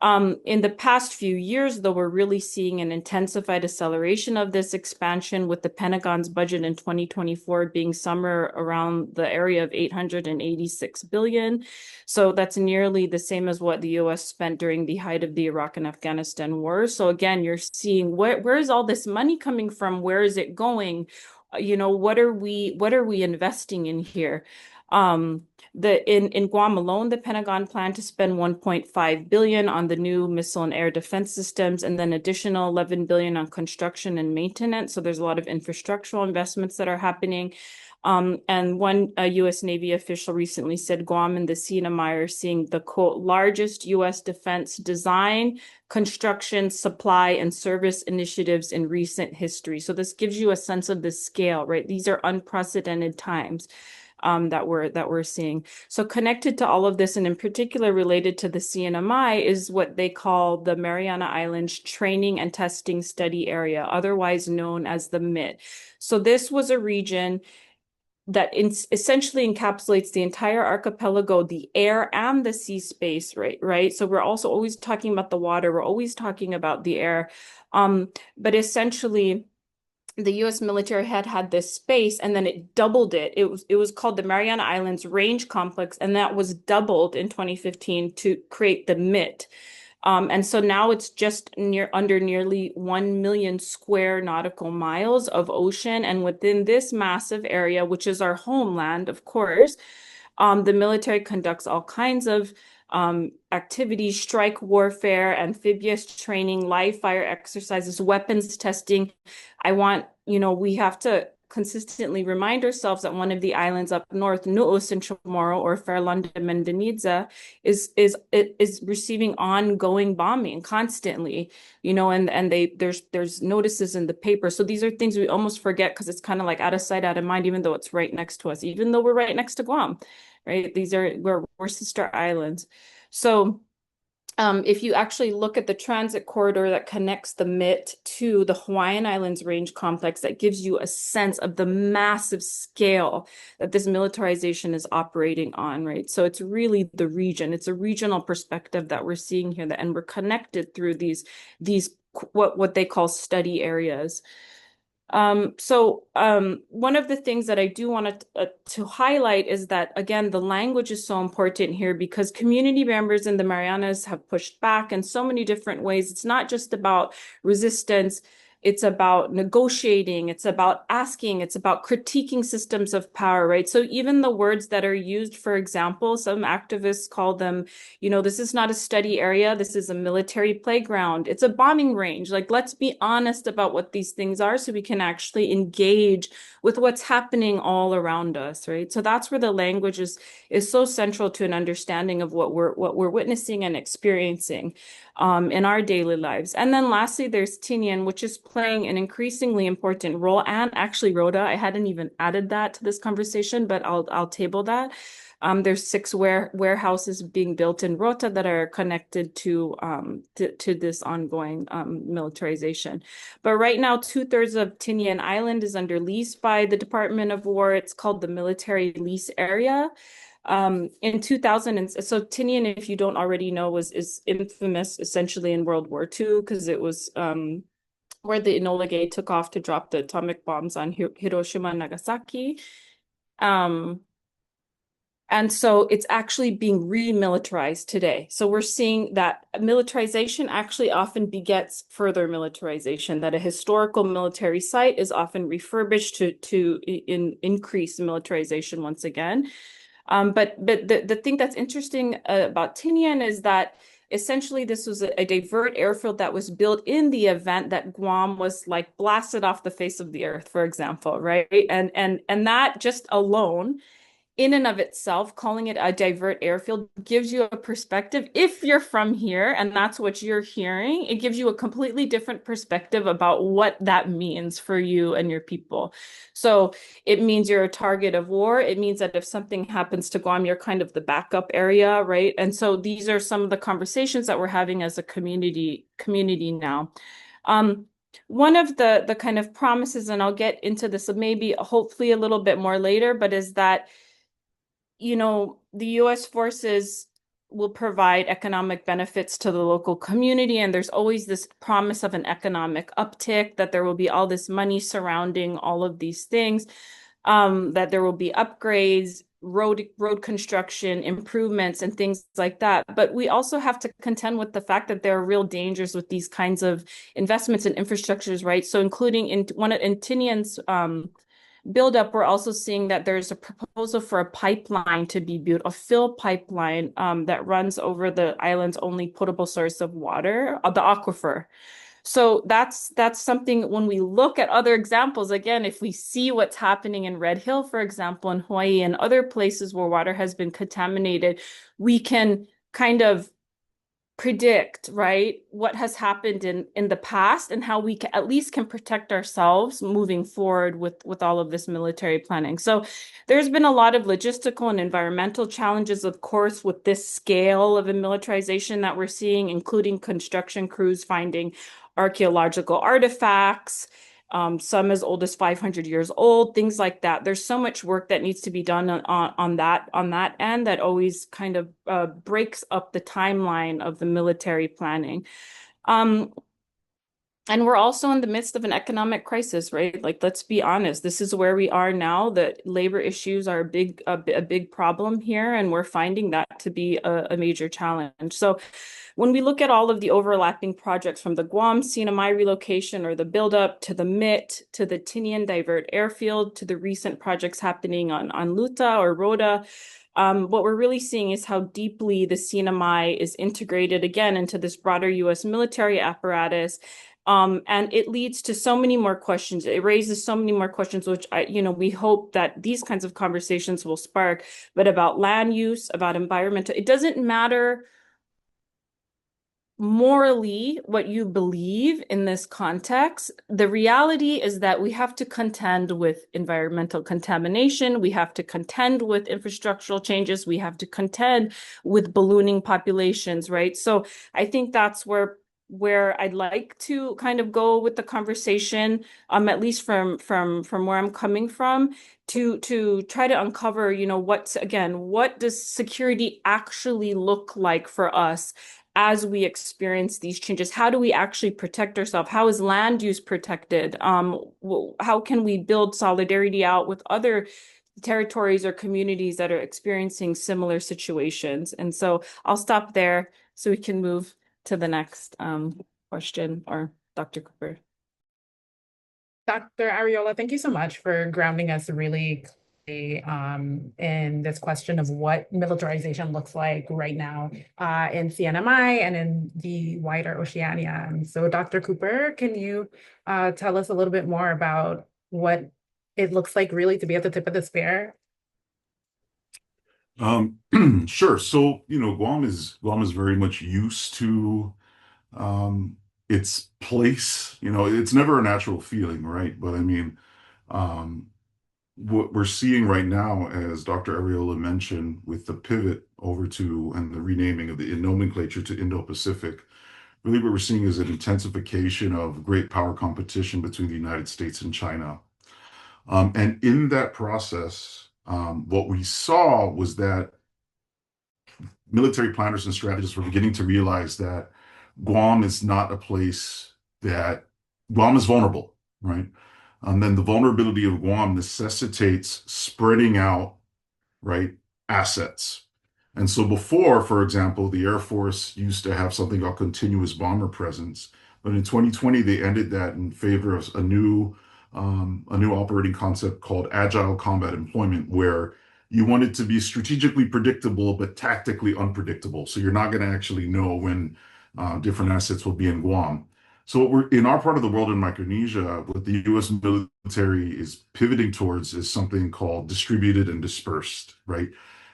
in the past few years, though, we're really seeing an intensified acceleration of this expansion, with the Pentagon's budget in 2024 being somewhere around the area of $886 billion. So that's nearly the same as what the U.S. spent during the height of the Iraq and Afghanistan war. So again, you're seeing where is all this money coming from? Where is it going? What are we investing in here? In Guam alone, the Pentagon planned to spend $1.5 billion on the new missile and air defense systems, and then additional $11 billion on construction and maintenance. So there's a lot of infrastructural investments that are happening. And one U.S. Navy official recently said Guam and the CNMI are seeing the, quote, largest U.S. defense design, construction, supply, and service initiatives in recent history. So this gives you a sense of the scale, right? These are unprecedented times that we're seeing. So connected to all of this, and in particular related to the CNMI, is what they call the Mariana Islands Training and Testing Study Area, otherwise known as the MIT. So this was a region that essentially encapsulates the entire archipelago, the air and the sea space, right? So we're also always talking about the water, we're always talking about the air, but essentially the U.S. military had this space, and then it doubled it. It was called the Mariana Islands Range Complex, and that was doubled in 2015 to create the MIT. And so now it's just under nearly 1 million square nautical miles of ocean. And within this massive area, which is our homeland, of course, the military conducts all kinds of activities, strike warfare, amphibious training, live fire exercises, weapons testing. We have to consistently remind ourselves that one of the islands up north, Nu'us and Chamorro, or Fairlanda Mendeniza, is receiving ongoing bombing constantly, and there's notices in the paper. So these are things we almost forget because it's kind of like out of sight, out of mind, even though it's right next to us, even though we're right next to Guam, right? We're sister islands. So if you actually look at the transit corridor that connects the MIT to the Hawaiian Islands Range Complex, that gives you a sense of the massive scale that this militarization is operating on, right? So it's really the region. It's a regional perspective that we're seeing here, and we're connected through these what they call study areas. One of the things that I do want to highlight is that, again, the language is so important here, because community members in the Marianas have pushed back in so many different ways. It's not just about resistance. It's about negotiating, it's about asking, it's about critiquing systems of power, right? So even the words that are used, for example, some activists call them, this is not a study area, this is a military playground, it's a bombing range. Like, let's be honest about what these things are so we can actually engage with what's happening all around us, right? So that's where the language is so central to an understanding of what we're witnessing and experiencing in our daily lives. And then lastly, there's Tinian, which is playing an increasingly important role, and actually Rhoda, I hadn't even added that to this conversation, but I'll table that. There's 6 warehouses being built in Rota that are connected to this ongoing militarization. But right now, 2/3 of Tinian Island is under lease by the Department of War. It's called the Military Lease Area. In 2000, so Tinian, if you don't already know, is infamous essentially in World War II, because it was where the Enola Gay took off to drop the atomic bombs on Hiroshima and Nagasaki. And so it's actually being remilitarized today. So we're seeing that militarization actually often begets further militarization, that a historical military site is often refurbished to increase militarization once again. But the thing that's interesting about Tinian is that essentially this was a divert airfield that was built in the event that Guam was like blasted off the face of the earth, for example, right? And that just alone, in and of itself, calling it a divert airfield gives you a perspective. If you're from here and that's what you're hearing, it gives you a completely different perspective about what that means for you and your people. So it means you're a target of war. It means that if something happens to Guam, you're kind of the backup area, right? And so these are some of the conversations that we're having as a community now. One of the kind of promises, and I'll get into this maybe hopefully a little bit more later, but is that the U.S. forces will provide economic benefits to the local community, and there's always this promise of an economic uptick, that there will be all this money surrounding all of these things, that there will be upgrades, road construction, improvements, and things like that. But we also have to contend with the fact that there are real dangers with these kinds of investments in infrastructures, right? So including in Tinian's buildup, we're also seeing that there's a proposal for a pipeline to be built, a fill pipeline that runs over the island's only potable source of water, the aquifer. So that's something. When we look at other examples, again, if we see what's happening in Red Hill, for example, in Hawaii and other places where water has been contaminated, we can kind of predict, right, what has happened in the past and how we at least can protect ourselves moving forward with all of this military planning. So there's been a lot of logistical and environmental challenges, of course, with this scale of a militarization that we're seeing, including construction crews finding archaeological artifacts, some as old as 500 years old, things like that. There's so much work that needs to be done on that end that always kind of breaks up the timeline of the military planning. And we're also in the midst of an economic crisis, right? Like, let's be honest, this is where we are now. That labor issues are a big problem here, and we're finding that to be a major challenge. So when we look at all of the overlapping projects, from the Guam CNMI relocation or the buildup to the MIT to the Tinian divert airfield to the recent projects happening on Luta or Rhoda, what we're really seeing is how deeply the CNMI is integrated again into this broader U.S. military apparatus. And it leads to so many more questions. It raises so many more questions, which we hope that these kinds of conversations will spark, but about land use, about environmental. It doesn't matter morally what you believe in this context. The reality is that we have to contend with environmental contamination. We have to contend with infrastructural changes. We have to contend with ballooning populations, right? So I think that's where I'd like to kind of go with the conversation, at least from where I'm coming from, to try to uncover, what does security actually look like for us as we experience these changes? How do we actually protect ourselves? How is land use protected? How can we build solidarity out with other territories or communities that are experiencing similar situations? And so I'll stop there so we can move to the next question, or Dr. Cooper. Dr. Ariola, thank you so much for grounding us really clearly in this question of what militarization looks like right now in CNMI and in the wider Oceania. And so, Dr. Cooper, can you tell us a little bit more about what it looks like really to be at the tip of the spear? Sure. So, Guam is very much used to its place. It's never a natural feeling, right? But I mean, what we're seeing right now, as Dr. Ariola mentioned, with the pivot over to and the renaming of the nomenclature to Indo-Pacific, really what we're seeing is an intensification of great power competition between the United States and China. And in that process, what we saw was that military planners and strategists were beginning to realize that Guam is not a place that Guam is vulnerable, right? And then the vulnerability of Guam necessitates spreading out, right, assets. And so before, for example, the Air Force used to have something called continuous bomber presence, but in 2020 they ended that in favor of a new operating concept called agile combat employment, where you want it to be strategically predictable but tactically unpredictable. So you're not going to actually know when different assets will be in Guam. So what we're in our part of the world in Micronesia, what the U.S. military is pivoting towards is something called distributed and dispersed, right?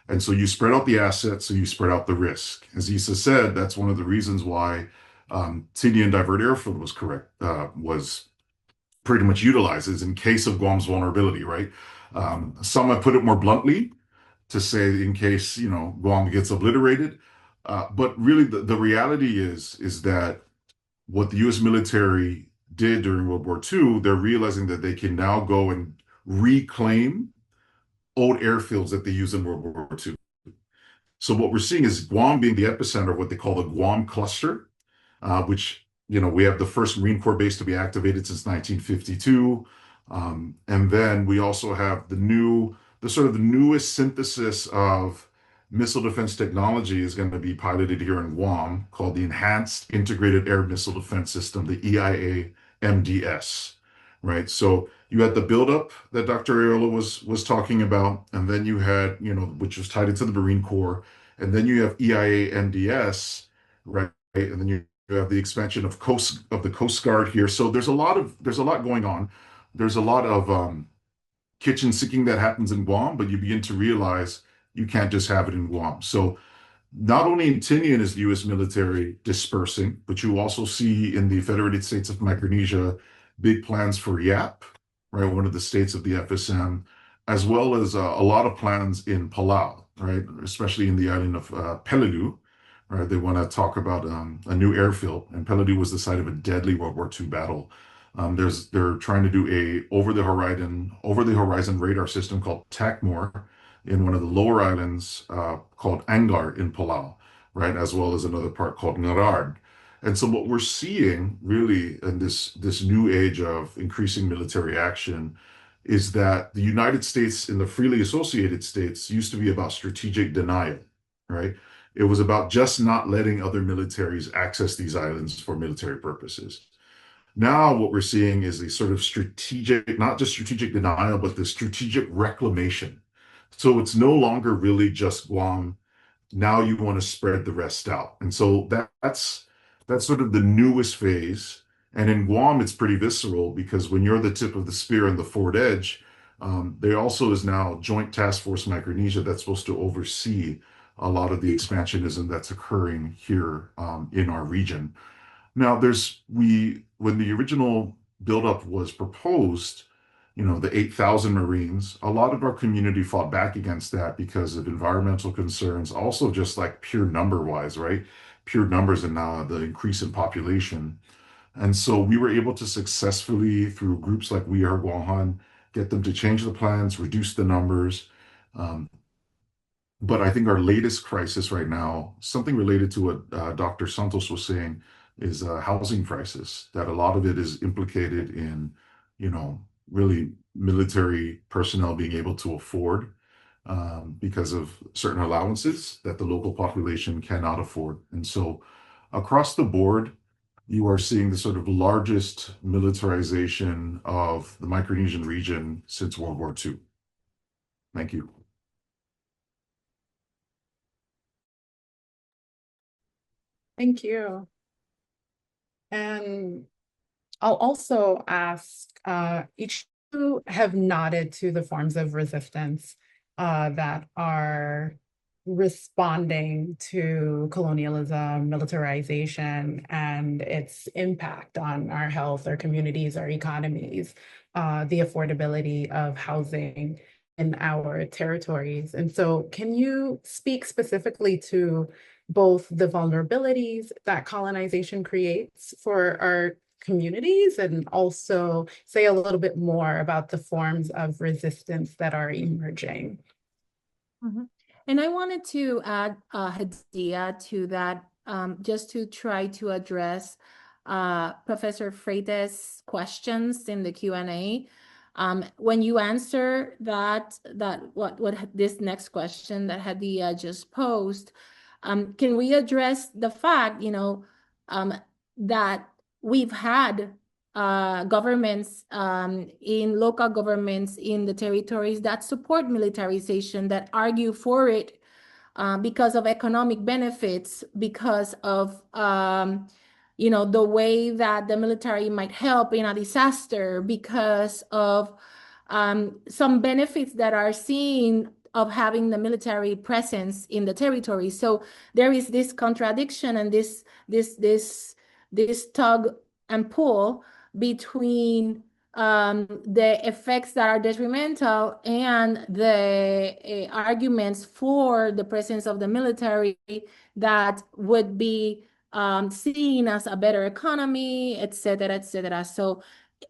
And so you spread out the assets, so you spread out the risk. As Issa said, that's one of the reasons why Tinian Divert Airfield was pretty much utilized is in case of Guam's vulnerability, right? Some have put it more bluntly to say in case, Guam gets obliterated. But really the reality is that what the U.S. military did during World War II, they're realizing that they can now go and reclaim old airfields that they used in World War II. So what we're seeing is Guam being the epicenter of what they call the Guam cluster, which, we have the first Marine Corps base to be activated since 1952. And then we also have the newest synthesis of missile defense technology is going to be piloted here in Guam called the Enhanced Integrated Air Missile Defense System, the EIA MDS, right? So you had the buildup that Dr. Areola was talking about, and then you had, which was tied into the Marine Corps, and then you have EIA MDS, right? And then you have the expansion of the Coast Guard here. So there's a lot going on. There's a lot of kitchen sinking that happens in Guam, but you begin to realize you can't just have it in Guam. So not only in Tinian is the U.S. military dispersing, but you also see in the Federated States of Micronesia big plans for YAP, right, one of the states of the FSM, as well as a lot of plans in Palau, right, especially in the island of Peleliu, right. They want to talk about a new airfield, and Peleliu was the site of a deadly World War II battle. They're trying to do a over the horizon radar system called TACMOR in one of the lower islands called Angar in Palau, right, as well as another part called Ngarard. And so what we're seeing really in this new age of increasing military action is that the United States and the freely associated states used to be about strategic denial, right? It was about just not letting other militaries access these islands for military purposes. Now what we're seeing is a sort of strategic, not just strategic denial, but the strategic reclamation. So it's no longer really just Guam. Now you want to spread the rest out. And so that's sort of the newest phase. And in Guam, it's pretty visceral because when you're the tip of the spear and the forward edge, there also is now Joint Task Force Micronesia that's supposed to oversee a lot of the expansionism that's occurring here in our region. Now, when the original buildup was proposed, the 8,000 Marines, a lot of our community fought back against that because of environmental concerns, also just like pure number wise, right? Pure numbers and now the increase in population. And so we were able to successfully, through groups like Weare, get them to change the plans, reduce the numbers. But I think our latest crisis right now, something related to what Dr. Santos was saying, is a housing crisis, that a lot of it is implicated in, really military personnel being able to afford because of certain allowances that the local population cannot afford. And so across the board, you are seeing the sort of largest militarization of the Micronesian region since World War II. Thank you. Thank you. And I'll also ask, each of you have nodded to the forms of resistance that are responding to colonialism, militarization, and its impact on our health, our communities, our economies, the affordability of housing in our territories. And so can you speak specifically to both the vulnerabilities that colonization creates for our communities and also say a little bit more about the forms of resistance that are emerging? Mm-hmm. And I wanted to add Hadia to that, just to try to address Professor Freitas' questions in the Q&A. When you answer what this next question that Hadia just posed, can we address the fact, that we've had governments in local governments in the territories that support militarization, that argue for it because of economic benefits, because of the way that the military might help in a disaster, because of some benefits that are seen of having the military presence in the territory. So there is this contradiction and this tug and pull between the effects that are detrimental and the arguments for the presence of the military that would be seen as a better economy, et cetera, et cetera. So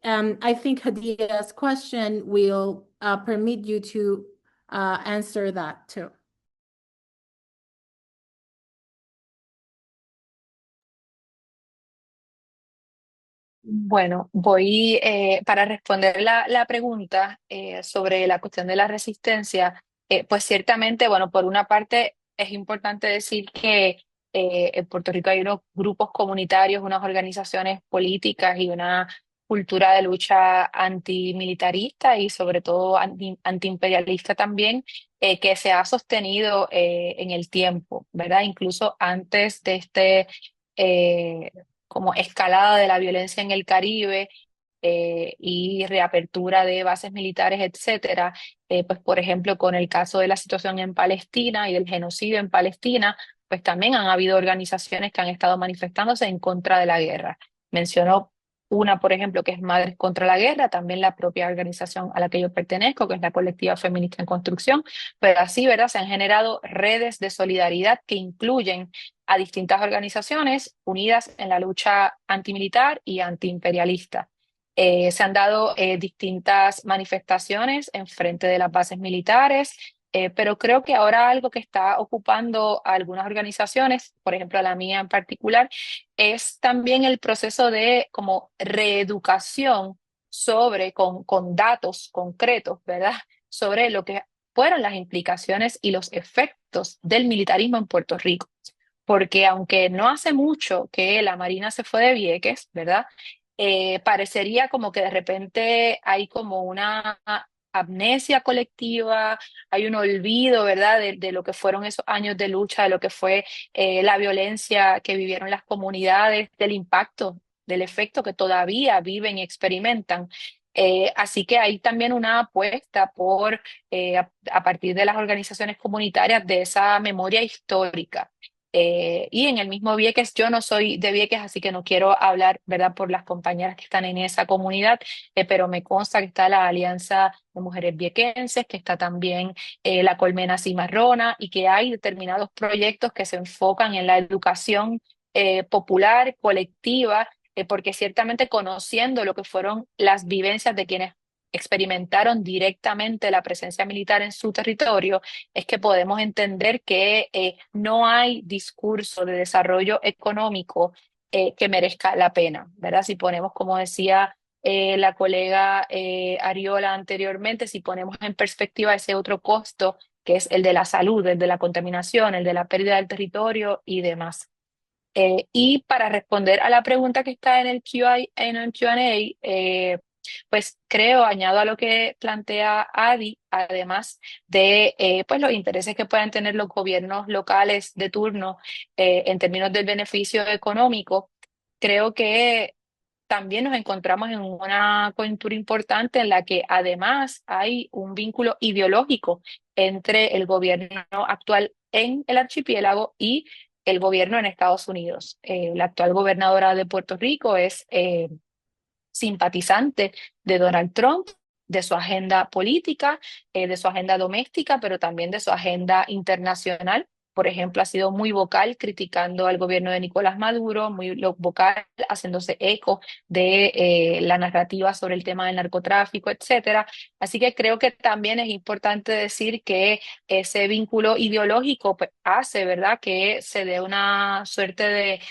I think Hadia's question will permit you to answer that too. Bueno, voy para responder la pregunta sobre la cuestión de la resistencia, pues ciertamente, bueno, por una parte es importante decir que en Puerto Rico hay unos grupos comunitarios, unas organizaciones políticas y una cultura de lucha antimilitarista y sobre todo antiimperialista también, que se ha sostenido en el tiempo, ¿verdad? Incluso antes de eh, como escalada de la violencia en el Caribe y reapertura de bases militares, etcétera, pues por ejemplo con el caso de la situación en Palestina y del genocidio en Palestina, pues también han habido organizaciones que han estado manifestándose en contra de la guerra. Mencionó una, por ejemplo, que es Madres contra la Guerra, también la propia organización a la que yo pertenezco, que es la Colectiva Feminista en Construcción, pero así, ¿verdad? Se han generado redes de solidaridad que incluyen a distintas organizaciones unidas en la lucha antimilitar y antiimperialista. Se han dado distintas manifestaciones en frente de las bases militares, pero creo que ahora algo que está ocupando a algunas organizaciones, por ejemplo a la mía en particular, es también el proceso de como reeducación con datos concretos, ¿verdad? Sobre lo que fueron las implicaciones y los efectos del militarismo en Puerto Rico. Porque aunque no hace mucho que la Marina se fue de Vieques, ¿verdad? Parecería como que de repente hay como una amnesia colectiva, hay un olvido, ¿verdad? De lo que fueron esos años de lucha, de lo que fue la violencia que vivieron las comunidades, del impacto, del efecto que todavía viven y experimentan. Así que hay también una apuesta por, a partir de las organizaciones comunitarias, de esa memoria histórica. Y en el mismo Vieques, yo no soy de Vieques, así que no quiero hablar, ¿verdad?, por las compañeras que están en esa comunidad, pero me consta que está la Alianza de Mujeres Viequenses, que está también la Colmena Cimarrona y que hay determinados proyectos que se enfocan en la educación popular, colectiva, porque ciertamente conociendo lo que fueron las vivencias de quienes experimentaron directamente la presencia militar en su territorio, es que podemos entender que no hay discurso de desarrollo económico que merezca la pena, ¿verdad? Si ponemos, como decía la colega Ariola anteriormente, si ponemos en perspectiva ese otro costo, que es el de la salud, el de la contaminación, el de la pérdida del territorio y demás. Y para responder a la pregunta que está en el Q&A, pues creo, añado a lo que plantea Adi, además de pues los intereses que puedan tener los gobiernos locales de turno en términos del beneficio económico, creo que también nos encontramos en una coyuntura importante en la que además hay un vínculo ideológico entre el gobierno actual en el archipiélago y el gobierno en Estados Unidos. La actual gobernadora de Puerto Rico es simpatizante de Donald Trump, de su agenda política, de su agenda doméstica, pero también de su agenda internacional. Por ejemplo, ha sido muy vocal criticando al gobierno de Nicolás Maduro, muy vocal haciéndose eco de la narrativa sobre el tema del narcotráfico, etcétera. Así que creo que también es importante decir que ese vínculo ideológico pues, hace, ¿verdad?, que se dé una suerte de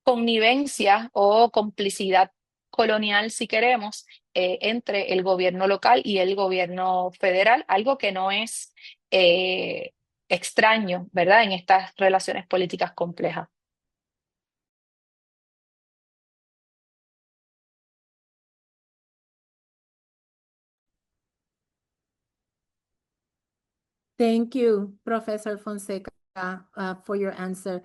connivencia o complicidad colonial, si queremos, entre el gobierno local y el gobierno federal, algo que no es extraño, ¿verdad?, en estas relaciones políticas complejas. Thank you, Professor Fonseca, for your answer.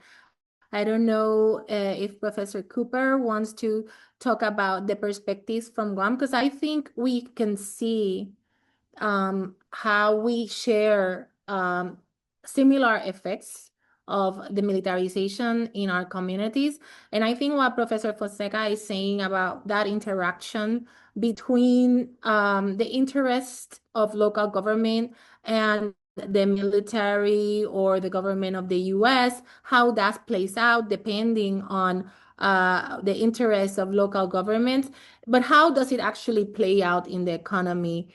I don't know if Professor Cooper wants to talk about the perspectives from Guam, because I think we can see how we share similar effects of the militarization in our communities. And I think what Professor Fonseca is saying about that interaction between the interest of local government and the military or the government of the US, how that plays out depending on the interests of local governments, but how does it actually play out in the economy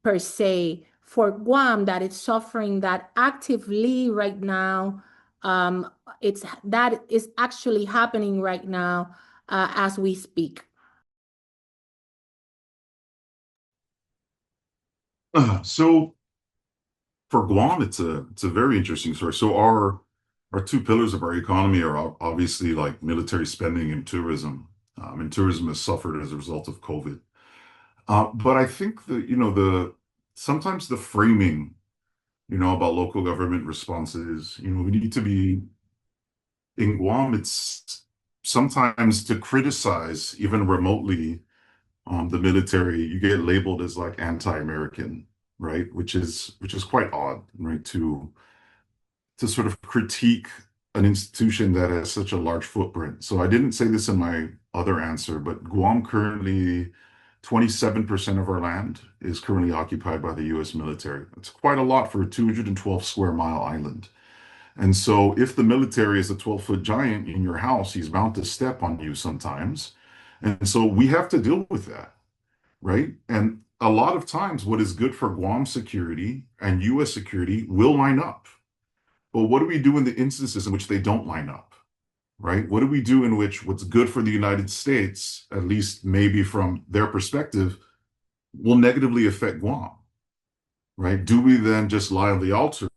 per se for Guam, that it's suffering that actively right now? That is actually happening right now as we speak. So for Guam, it's a very interesting story. So our two pillars of our economy are obviously like military spending and tourism. And tourism has suffered as a result of COVID. But I think the sometimes the framing, about local government responses, we need to be in Guam. It's sometimes to criticize even remotely the military, you get labeled as like anti-American, right? Which is quite odd, right? To sort of critique an institution that has such a large footprint. So I didn't say this in my other answer, but Guam currently, 27% of our land is currently occupied by the US military. It's quite a lot for a 212 square mile island. And so if the military is a 12-foot giant in your house, he's bound to step on you sometimes. And so we have to deal with that, right? And a lot of times what is good for Guam security and US security will line up. But what do we do in the instances in which they don't line up, right? What do we do in which what's good for the United States, at least maybe from their perspective, will negatively affect Guam, right? Do we then just lie on the altar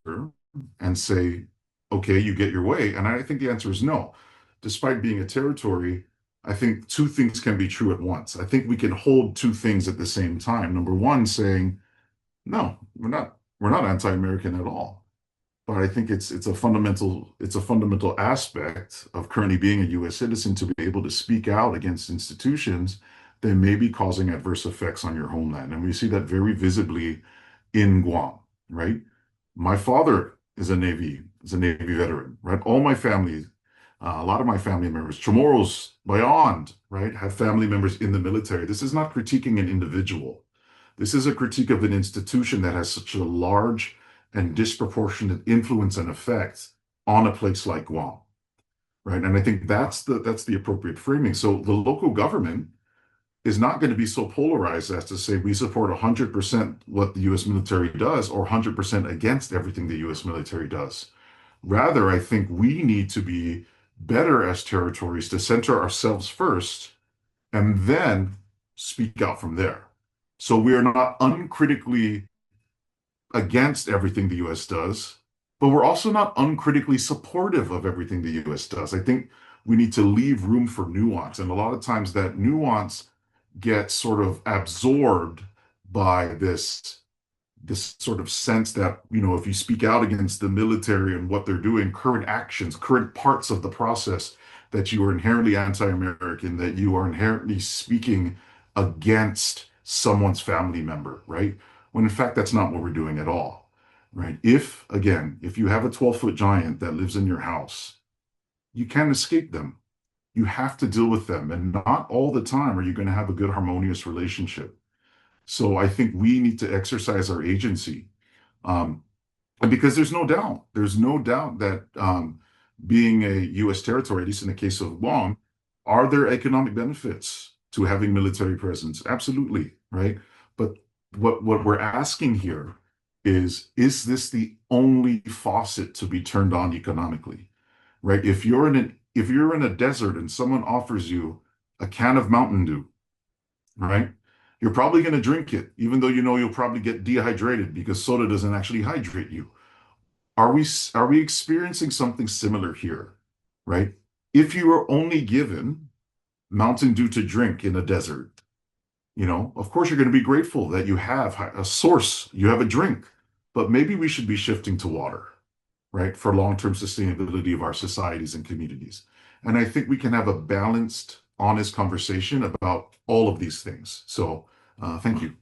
and say, okay, you get your way? And I think the answer is no. Despite being a territory, I think two things can be true at once. I think we can hold two things at the same time. Number one, saying, no, we're not anti-American at all. But I think it's a fundamental aspect of currently being a US citizen to be able to speak out against institutions that may be causing adverse effects on your homeland. And we see that very visibly in Guam, right? My father is a Navy veteran, right? All my family, a lot of my family members, Chamorros, Bayond, right, have family members in the military. This is not critiquing an individual. This is a critique of an institution that has such a large and disproportionate influence and effect on a place like Guam, right? And I think that's the appropriate framing. So the local government is not going to be so polarized as to say we support 100% what the US military does or 100% against everything the US military does. Rather, I think we need to be better as territories to center ourselves first and then speak out from there. So we are not uncritically against everything the US does, but we're also not uncritically supportive of everything the US does. I think we need to leave room for nuance. And a lot of times that nuance gets sort of absorbed by this sort of sense that, if you speak out against the military and what they're doing, current actions, current parts of the process, that you are inherently anti-American, that you are inherently speaking against someone's family member, right? When in fact, that's not what we're doing at all, right? If you have a 12-foot giant that lives in your house, you can't escape them. You have to deal with them. And not all the time are you going to have a good, harmonious relationship. So I think we need to exercise our agency. And because there's no doubt that being a US territory, at least in the case of Guam, are there economic benefits to having military presence? Absolutely, right? But what we're asking here is this the only faucet to be turned on economically, right? If you're in a desert and someone offers you a can of Mountain Dew right? You're probably going to drink it, even though you know you'll probably get dehydrated because soda doesn't actually hydrate you. Are we experiencing something similar here, right? If you are only given Mountain Dew to drink in a desert, of course you're going to be grateful that you have a source, you have a drink, but maybe we should be shifting to water, right, for long-term sustainability of our societies and communities. And I think we can have a balanced, honest conversation about all of these things. So thank you.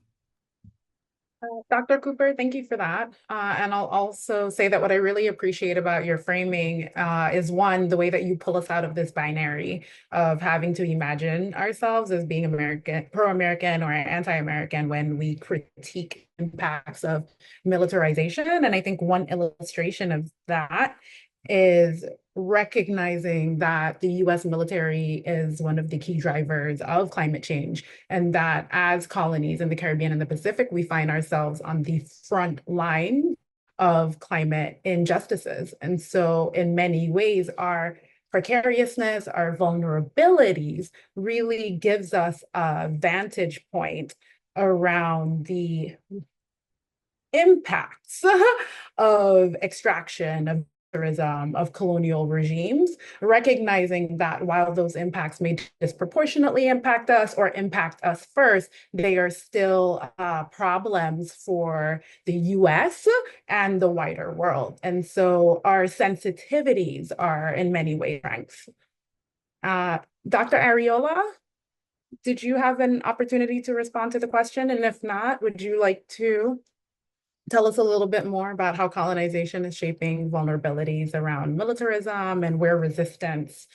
Dr. Cooper, thank you for that. And I'll also say that what I really appreciate about your framing is one, the way that you pull us out of this binary of having to imagine ourselves as being American, pro-American or anti-American when we critique impacts of militarization. And I think one illustration of that is recognizing that the US military is one of the key drivers of climate change, and that as colonies in the Caribbean and the Pacific, we find ourselves on the front line of climate injustices. And so in many ways, our precariousness, our vulnerabilities really gives us a vantage point around the impacts of extraction, of tourism, of colonial regimes, recognizing that while those impacts may disproportionately impact us or impact us first, they are still problems for the US and the wider world. And so our sensitivities are in many ways strengths. Dr. Ariola, did you have an opportunity to respond to the question? And if not, would you like to tell us a little bit more about how colonization is shaping vulnerabilities around militarism and where resistance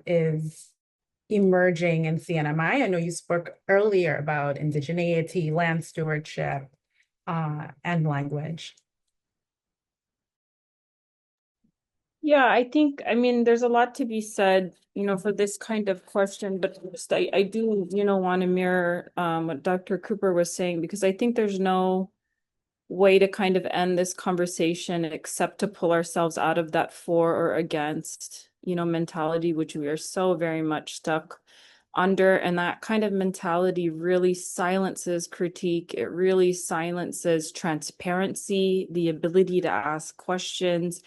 is emerging in CNMI? I know you spoke earlier about indigeneity, land stewardship, and language. Yeah, I mean, there's a lot to be said, for this kind of question, but first I do, want to mirror what Dr. Cooper was saying, because I think there's no way to kind of end this conversation except to pull ourselves out of that for or against, mentality, which we are so very much stuck under. And that kind of mentality really silences critique. It really silences transparency, the ability to ask questions,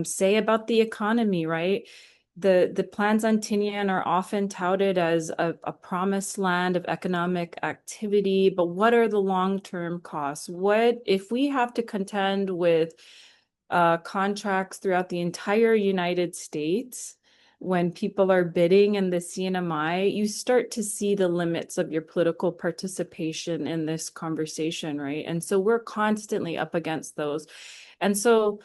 say about the economy, right? The plans on Tinian are often touted as a promised land of economic activity, but what are the long-term costs? What if we have to contend with contracts throughout the entire United States? When people are bidding in the CNMI, you start to see the limits of your political participation in this conversation, right? And so we're constantly up against those. And so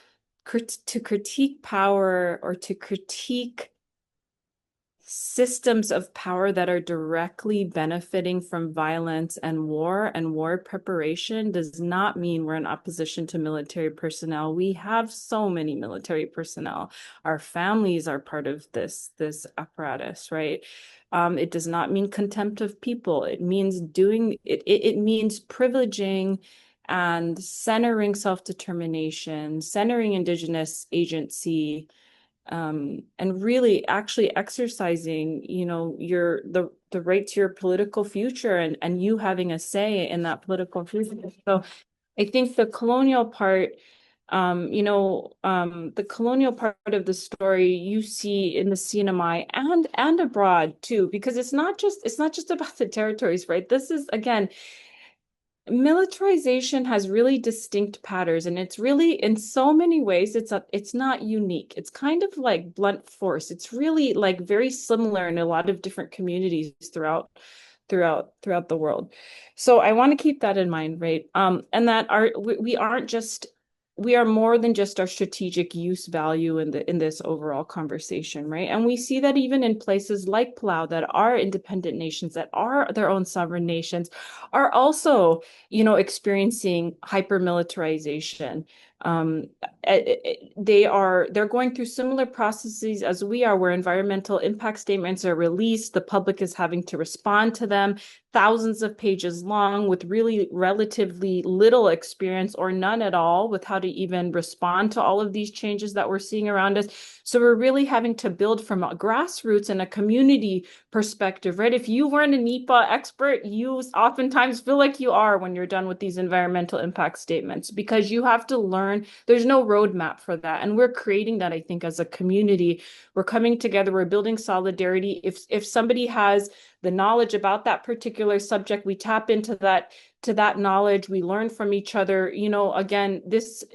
to critique power or to critique systems of power that are directly benefiting from violence and war preparation does not mean we're in opposition to military personnel. We have so many military personnel. Our families are part of this apparatus, right? It does not mean contempt of people. It means it means privileging and centering self-determination, centering Indigenous agency, and really actually exercising, the right to your political future and you having a say in that political future. So I think the colonial part, the colonial part of the story you see in the CNMI and abroad too, because it's not just about the territories, right? This is, again, militarization has really distinct patterns, and it's really, in so many ways, it's not unique. It's kind of like blunt force. It's really like very similar in a lot of different communities throughout the world. So I want to keep that in mind, right? And that we are more than just our strategic use value in this overall conversation, right? And we see that even in places like Palau that are independent nations, that are their own sovereign nations, are also, experiencing hyper-militarization, They're going through similar processes as we are, where environmental impact statements are released. The public is having to respond to them, thousands of pages long, with really relatively little experience or none at all with how to even respond to all of these changes that we're seeing around us. So we're really having to build from a grassroots and a community perspective, right? If you weren't a NEPA expert, you oftentimes feel like you are when you're done with these environmental impact statements, because you have to learn. There's no roadmap for that. And we're creating that, I think, as a community. We're coming together, we're building solidarity. If somebody has the knowledge about that particular subject, we tap into that knowledge, we learn from each other. Again,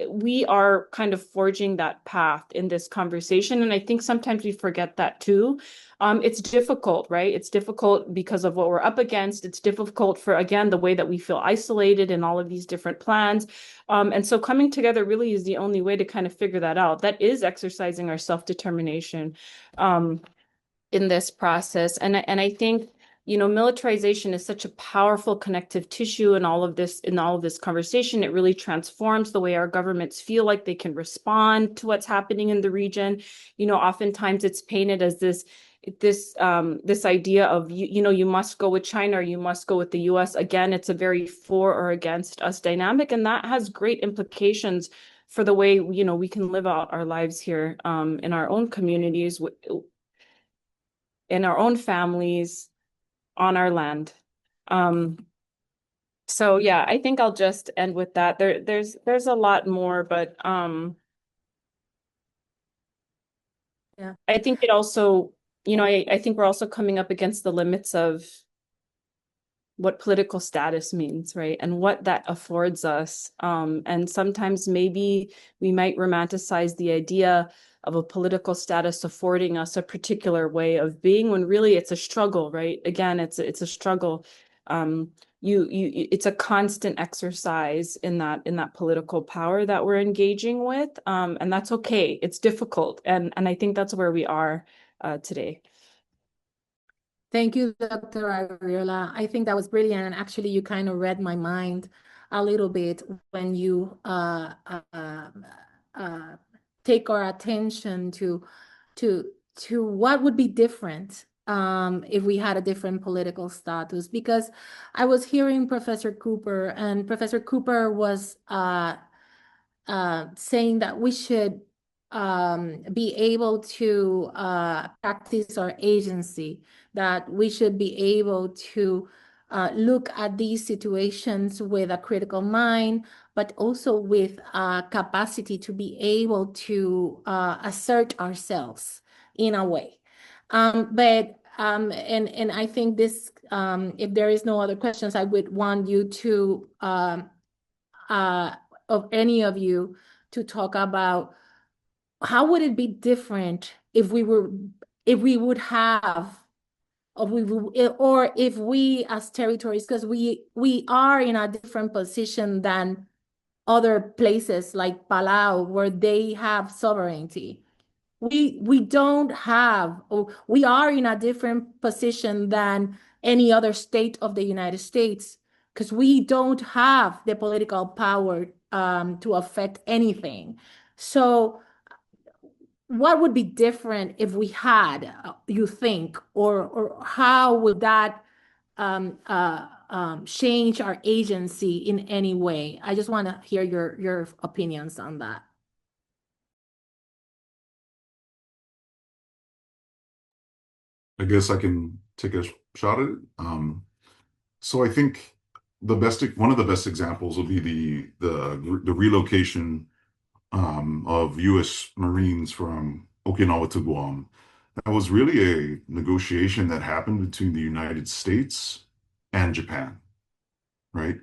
we are kind of forging that path in this conversation. And I think sometimes we forget that too. It's difficult, right? It's difficult because of what we're up against. It's difficult for, again, the way that we feel isolated in all of these different plans. And so coming together really is the only way to kind of figure that out. That is exercising our self-determination in this process. And I think, militarization is such a powerful connective tissue in all of this conversation. It really transforms the way our governments feel like they can respond to what's happening in the region. Oftentimes it's painted as this idea of, you must go with China or you must go with the US. Again, it's a very for or against us dynamic, and that has great implications for the way, we can live out our lives here in our own communities, in our own families, on our land. So yeah, I think I'll just end with that. There's a lot more, but Yeah. I think it also, I think we're also coming up against the limits of what political status means, right? And what that affords us. And sometimes maybe we might romanticize the idea of a political status affording us a particular way of being, when really it's a struggle, right? Again, it's a struggle. It's a constant exercise in that political power that we're engaging with. And that's okay. It's difficult. And I think that's where we are today. Thank you, Dr. Ariola. I think that was brilliant. And actually, you kind of read my mind a little bit when you take our attention to what would be different if we had a different political status. Because I was hearing Professor Cooper, and Professor Cooper was saying that we should be able to practice our agency, that we should be able to look at these situations with a critical mind, but also with capacity to be able to assert ourselves in a way. And I think this, if there is no other questions, I would want you to, of any of you, to talk about how would it be different if we would have, or if we as territories, because we are in a different position than other places like Palau, where they have sovereignty. We don't have, or we are in a different position than any other state of the United States, because we don't have the political power to affect anything. So what would be different if we had, you think, or how would that change our agency in any way? I just want to hear your opinions on that. I guess I can take a shot at it. So I think one of the best examples will be the relocation of U.S. Marines from Okinawa to Guam. That was really a negotiation that happened between the United States and Japan, right?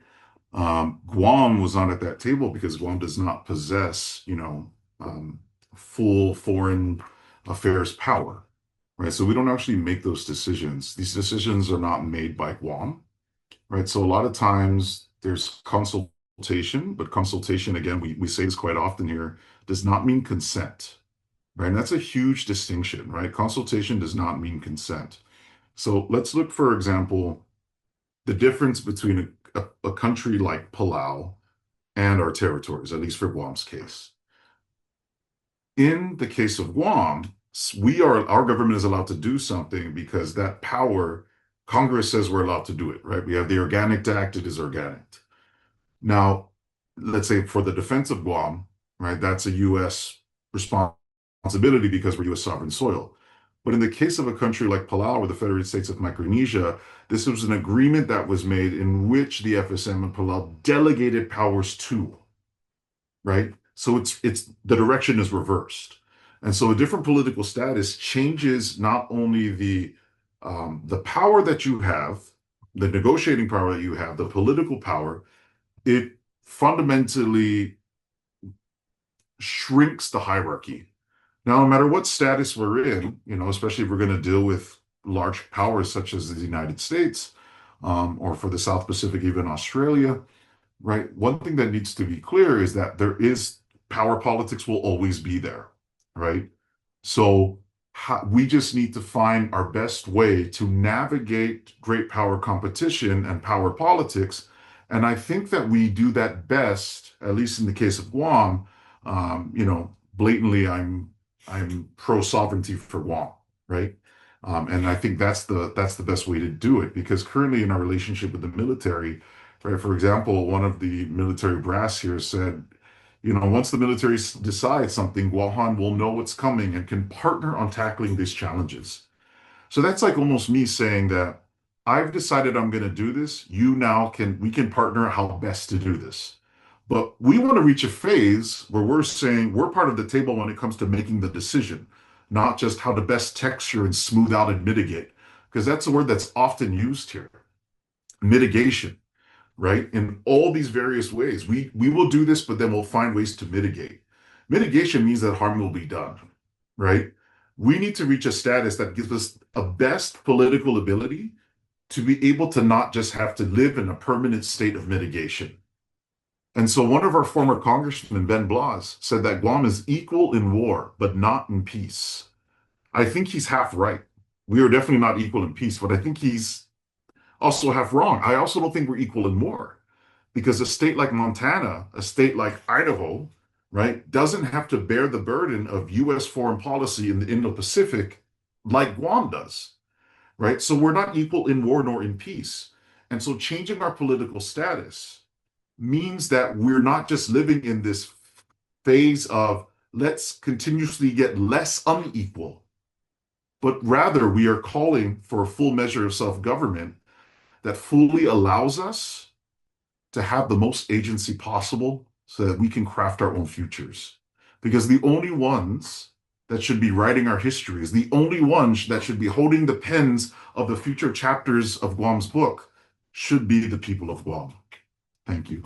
Guam was not at that table because Guam does not possess, full foreign affairs power, right? So we don't actually make those decisions. These decisions are not made by Guam, right? So a lot of times there's consultation, but consultation, again, we say this quite often here, does not mean consent, right? And that's a huge distinction, right? Consultation does not mean consent. So let's look, for example, the difference between a country like Palau and our territories, at least for Guam's case. In the case of Guam, our government is allowed to do something because that power, Congress says we're allowed to do it, right? We have the Organic Act, it is organic. Now, let's say for the defense of Guam, right, that's a U.S. responsibility because we're U.S. sovereign soil. But in the case of a country like Palau or the Federated States of Micronesia, this was an agreement that was made in which the FSM and Palau delegated powers to, right? So it's the direction is reversed. And so a different political status changes not only the power that you have, the negotiating power that you have, the political power, it fundamentally shrinks the hierarchy. Now, no matter what status we're in, especially if we're going to deal with large powers such as the United States, or for the South Pacific, even Australia, right? One thing that needs to be clear is that power politics will always be there, right? So we just need to find our best way to navigate great power competition and power politics. And I think that we do that best, at least in the case of Guam. Blatantly, I'm pro-sovereignty for Guam, right? And I think that's the best way to do it, because currently in our relationship with the military, right? For example, one of the military brass here said, once the military decides something, Guam will know what's coming and can partner on tackling these challenges. So that's like almost me saying that I've decided I'm going to do this. We can partner how best to do this. But we want to reach a phase where we're saying we're part of the table when it comes to making the decision, not just how to best texture and smooth out and mitigate, because that's a word that's often used here. Mitigation, right? In all these various ways, we will do this, but then we'll find ways to mitigate. Mitigation means that harm will be done, right? We need to reach a status that gives us a best political ability to be able to not just have to live in a permanent state of mitigation. And so one of our former congressmen, Ben Blas, said that Guam is equal in war, but not in peace. I think he's half right. We are definitely not equal in peace, but I think he's also half wrong. I also don't think we're equal in war, because a state like Montana, a state like Idaho, right, doesn't have to bear the burden of U.S. foreign policy in the Indo-Pacific like Guam does, right? So we're not equal in war nor in peace. And so changing our political status means that we're not just living in this phase of let's continuously get less unequal, but rather we are calling for a full measure of self-government that fully allows us to have the most agency possible so that we can craft our own futures. Because the only ones that should be writing our histories, the only ones that should be holding the pens of the future chapters of Guam's book should be the people of Guam. Thank you.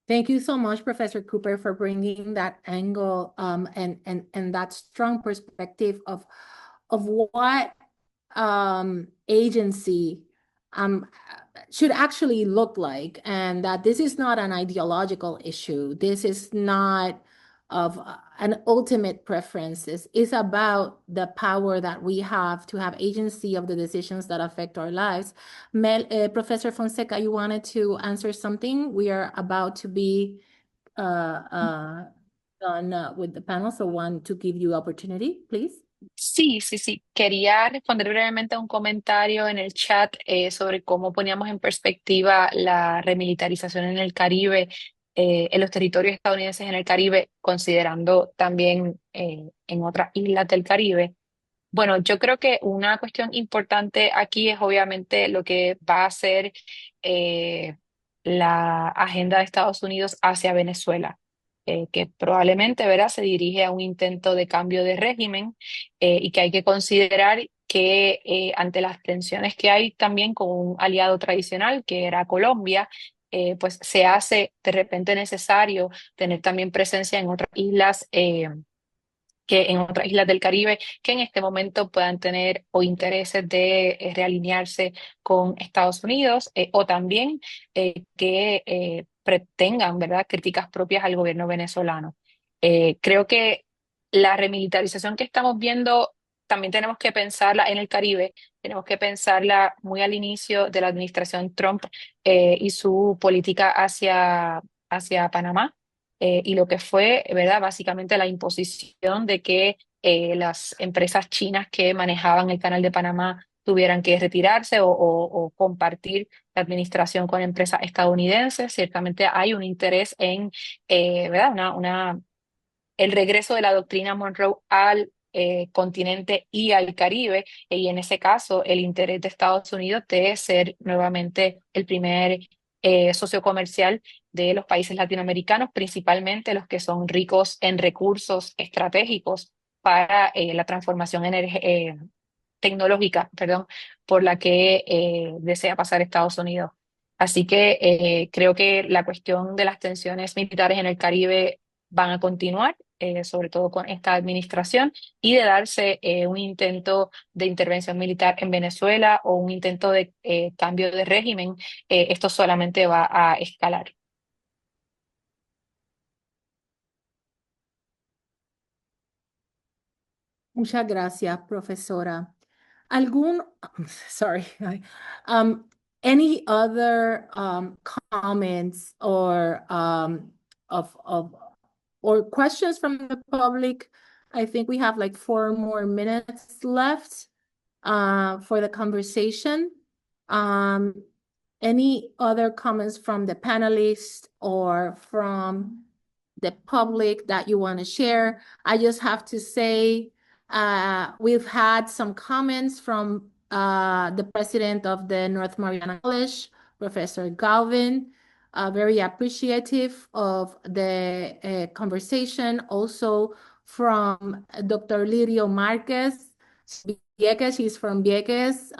Thank you so much, Professor Cooper, for bringing that angle and that strong perspective of what agency should actually look like, and that this is not an ideological issue. This is not of an ultimate preference. It's about the power that we have to have agency of the decisions that affect our lives. Professor Fonseca, you wanted to answer something? We are about to be done with the panel, so want to give you opportunity, please. Sí. Quería responder brevemente a un comentario en el chat sobre cómo poníamos en perspectiva la remilitarización en el Caribe, en los territorios estadounidenses en el Caribe, considerando también en otras islas del Caribe. Bueno, yo creo que una cuestión importante aquí es obviamente lo que va a ser la agenda de Estados Unidos hacia Venezuela, que probablemente, ¿verdad?, se dirige a un intento de cambio de régimen, y que hay que considerar que ante las tensiones que hay también con un aliado tradicional, que era Colombia, pues se hace de repente necesario tener también presencia en otras islas. Que en otras islas del Caribe que en este momento puedan tener o intereses de realinearse con Estados Unidos, o también que tengan, ¿verdad?, críticas propias al gobierno venezolano. Creo que la remilitarización que estamos viendo también tenemos que pensarla en el Caribe, tenemos que pensarla muy al inicio de la administración Trump y su política hacia Panamá y lo que fue, ¿verdad? Básicamente la imposición de que las empresas chinas que manejaban el canal de Panamá tuvieran que retirarse o compartir la administración con empresas estadounidenses. Ciertamente hay un interés en, ¿verdad? El regreso de la doctrina Monroe al continente y al Caribe, y en ese caso el interés de Estados Unidos de ser nuevamente el primer socio comercial de los países latinoamericanos, principalmente los que son ricos en recursos estratégicos para la transformación tecnológica, perdón, por la que desea pasar Estados Unidos. Así que creo que la cuestión de las tensiones militares en el Caribe van a continuar, sobre todo con esta administración, y de darse un intento de intervención militar en Venezuela o un intento de cambio de régimen, esto solamente va a escalar. Muchas gracias, profesora. Sorry, any other comments or or questions from the public? I think we have like 4 more minutes left for the conversation. Any other comments from the panelists or from the public that you want to share? I just have to say, we've had some comments from the president of the North Mariana College, Professor Galvin, very appreciative of the conversation. Also from Dr. Lirio Marquez, Vieques, she's from Vieques.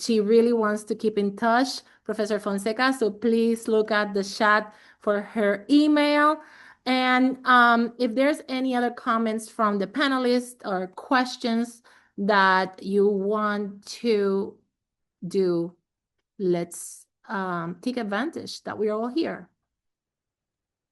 She really wants to keep in touch, Professor Fonseca, so please look at the chat for her email. And if there's any other comments from the panelists or questions that you want to do, let's take advantage that we're all here.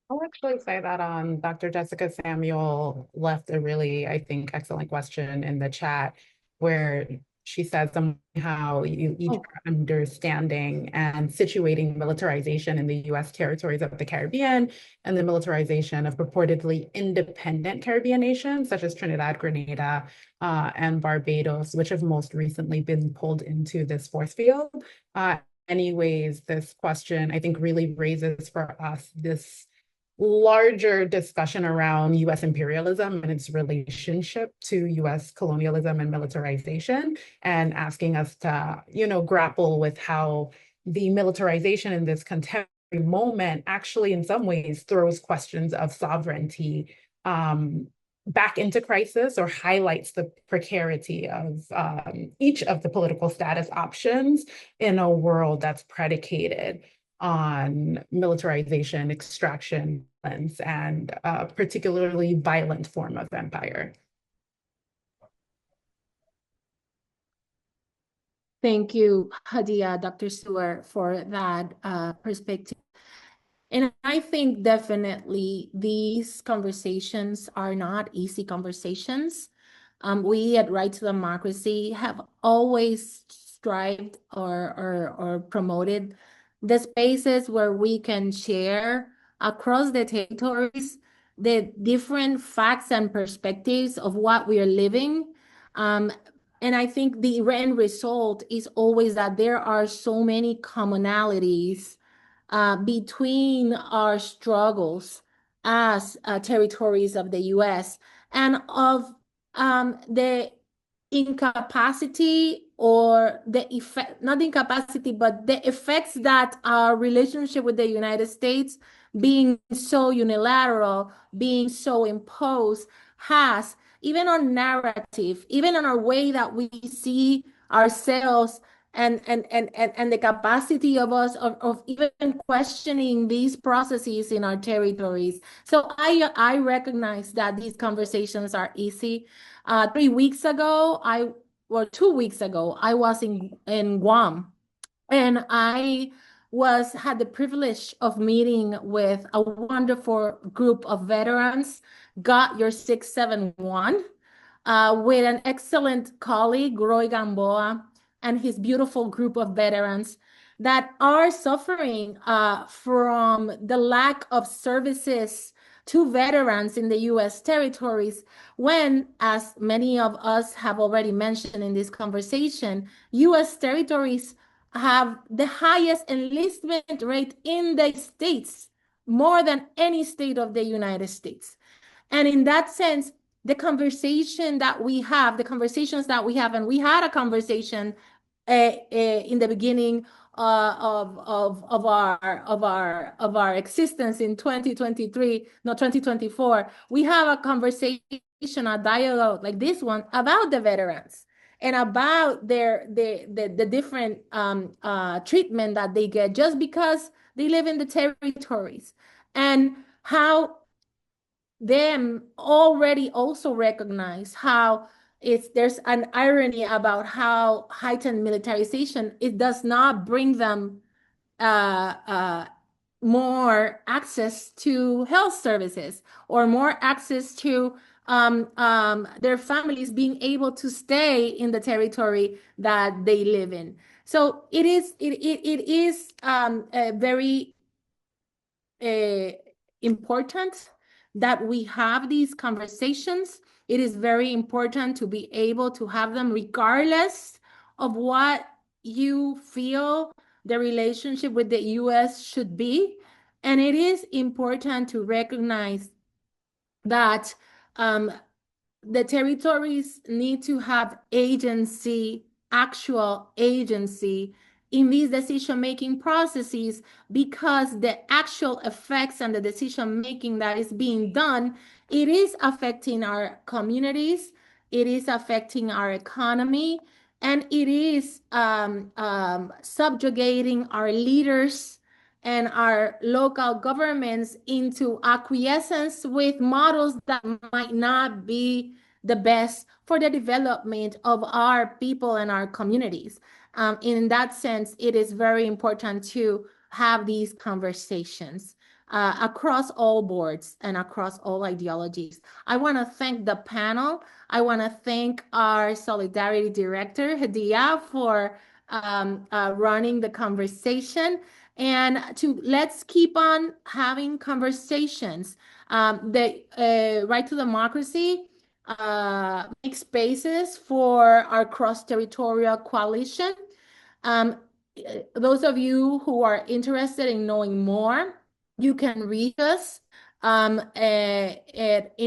I'll actually say that Dr. Jessica Samuel left a really, I think, excellent question in the chat where she said somehow you each are understanding and situating militarization in the U.S. territories of the Caribbean and the militarization of purportedly independent Caribbean nations such as Trinidad, Grenada, and Barbados, which have most recently been pulled into this force field. Anyways, this question, I think, really raises for us this larger discussion around U.S. imperialism and its relationship to U.S. colonialism and militarization, and asking us to, grapple with how the militarization in this contemporary moment actually, in some ways, throws questions of sovereignty back into crisis or highlights the precarity of each of the political status options in a world that's predicated on militarization, extraction, and a particularly violent form of empire. Thank you, Hadia, Dr. Stewart, for that perspective. And I think definitely these conversations are not easy conversations. We at Right to Democracy have always strived or promoted the spaces where we can share across the territories the different facts and perspectives of what we are living. And I think the end result is always that there are so many commonalities between our struggles as territories of the U.S. and of the incapacity or the effect, not the incapacity, but the effects that our relationship with the United States being so unilateral, being so imposed has, even on narrative, even on our way that we see ourselves and the capacity of us of even questioning these processes in our territories. So I recognize that these conversations are easy. 3 weeks ago, 2 weeks ago, I was in Guam, and I had the privilege of meeting with a wonderful group of veterans, Got Your 671. with an excellent colleague, Roy Gamboa, and his beautiful group of veterans that are suffering from the lack of services to veterans in the U.S. territories when, as many of us have already mentioned in this conversation, U.S. territories have the highest enlistment rate in the states, more than any state of the United States. And in that sense, the conversations that we have, and we had a conversation in the beginning of our existence in 2024, we have a conversation, a dialogue like this one about the veterans and about the different treatment that they get just because they live in the territories, and how them already also recognize how there's an irony about how heightened militarization, it does not bring them more access to health services or more access to their families being able to stay in the territory that they live in. So it is very important that we have these conversations. It is very important to be able to have them regardless of what you feel the relationship with the U.S. should be. And it is important to recognize that the territories need to have agency, actual agency in these decision-making processes, because the actual effects and the decision-making that is being done, it is affecting our communities, it is affecting our economy, and it is subjugating our leaders and our local governments into acquiescence with models that might not be the best for the development of our people and our communities. In that sense, it is very important to have these conversations across all boards and across all ideologies. I want to thank the panel. I want to thank our Solidarity Director, Hadia, for running the conversation. And let's keep on having conversations. The Right to Democracy make spaces for our cross-territorial coalition. Those of you who are interested in knowing more, you can reach us in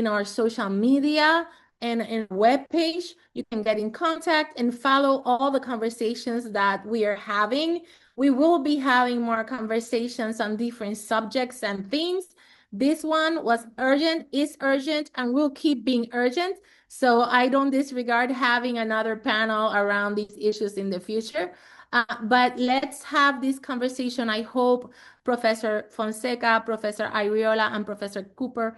our social media and in our webpage. You can get in contact and follow all the conversations that we are having. We will be having more conversations on different subjects and themes. This one was urgent, is urgent, and will keep being urgent. So I don't disregard having another panel around these issues in the future. But let's have this conversation. I hope Professor Fonseca, Professor Iriola, and Professor Cooper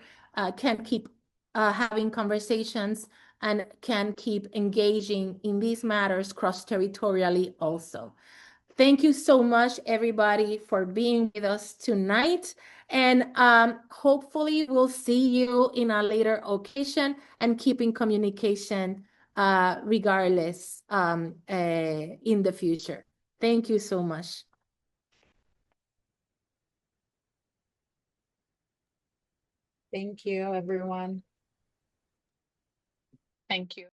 can keep having conversations and can keep engaging in these matters cross-territorially also. Thank you so much, everybody, for being with us tonight. And hopefully we'll see you in a later occasion and keeping communication regardless in the future. Thank you so much. Thank you, everyone. Thank you.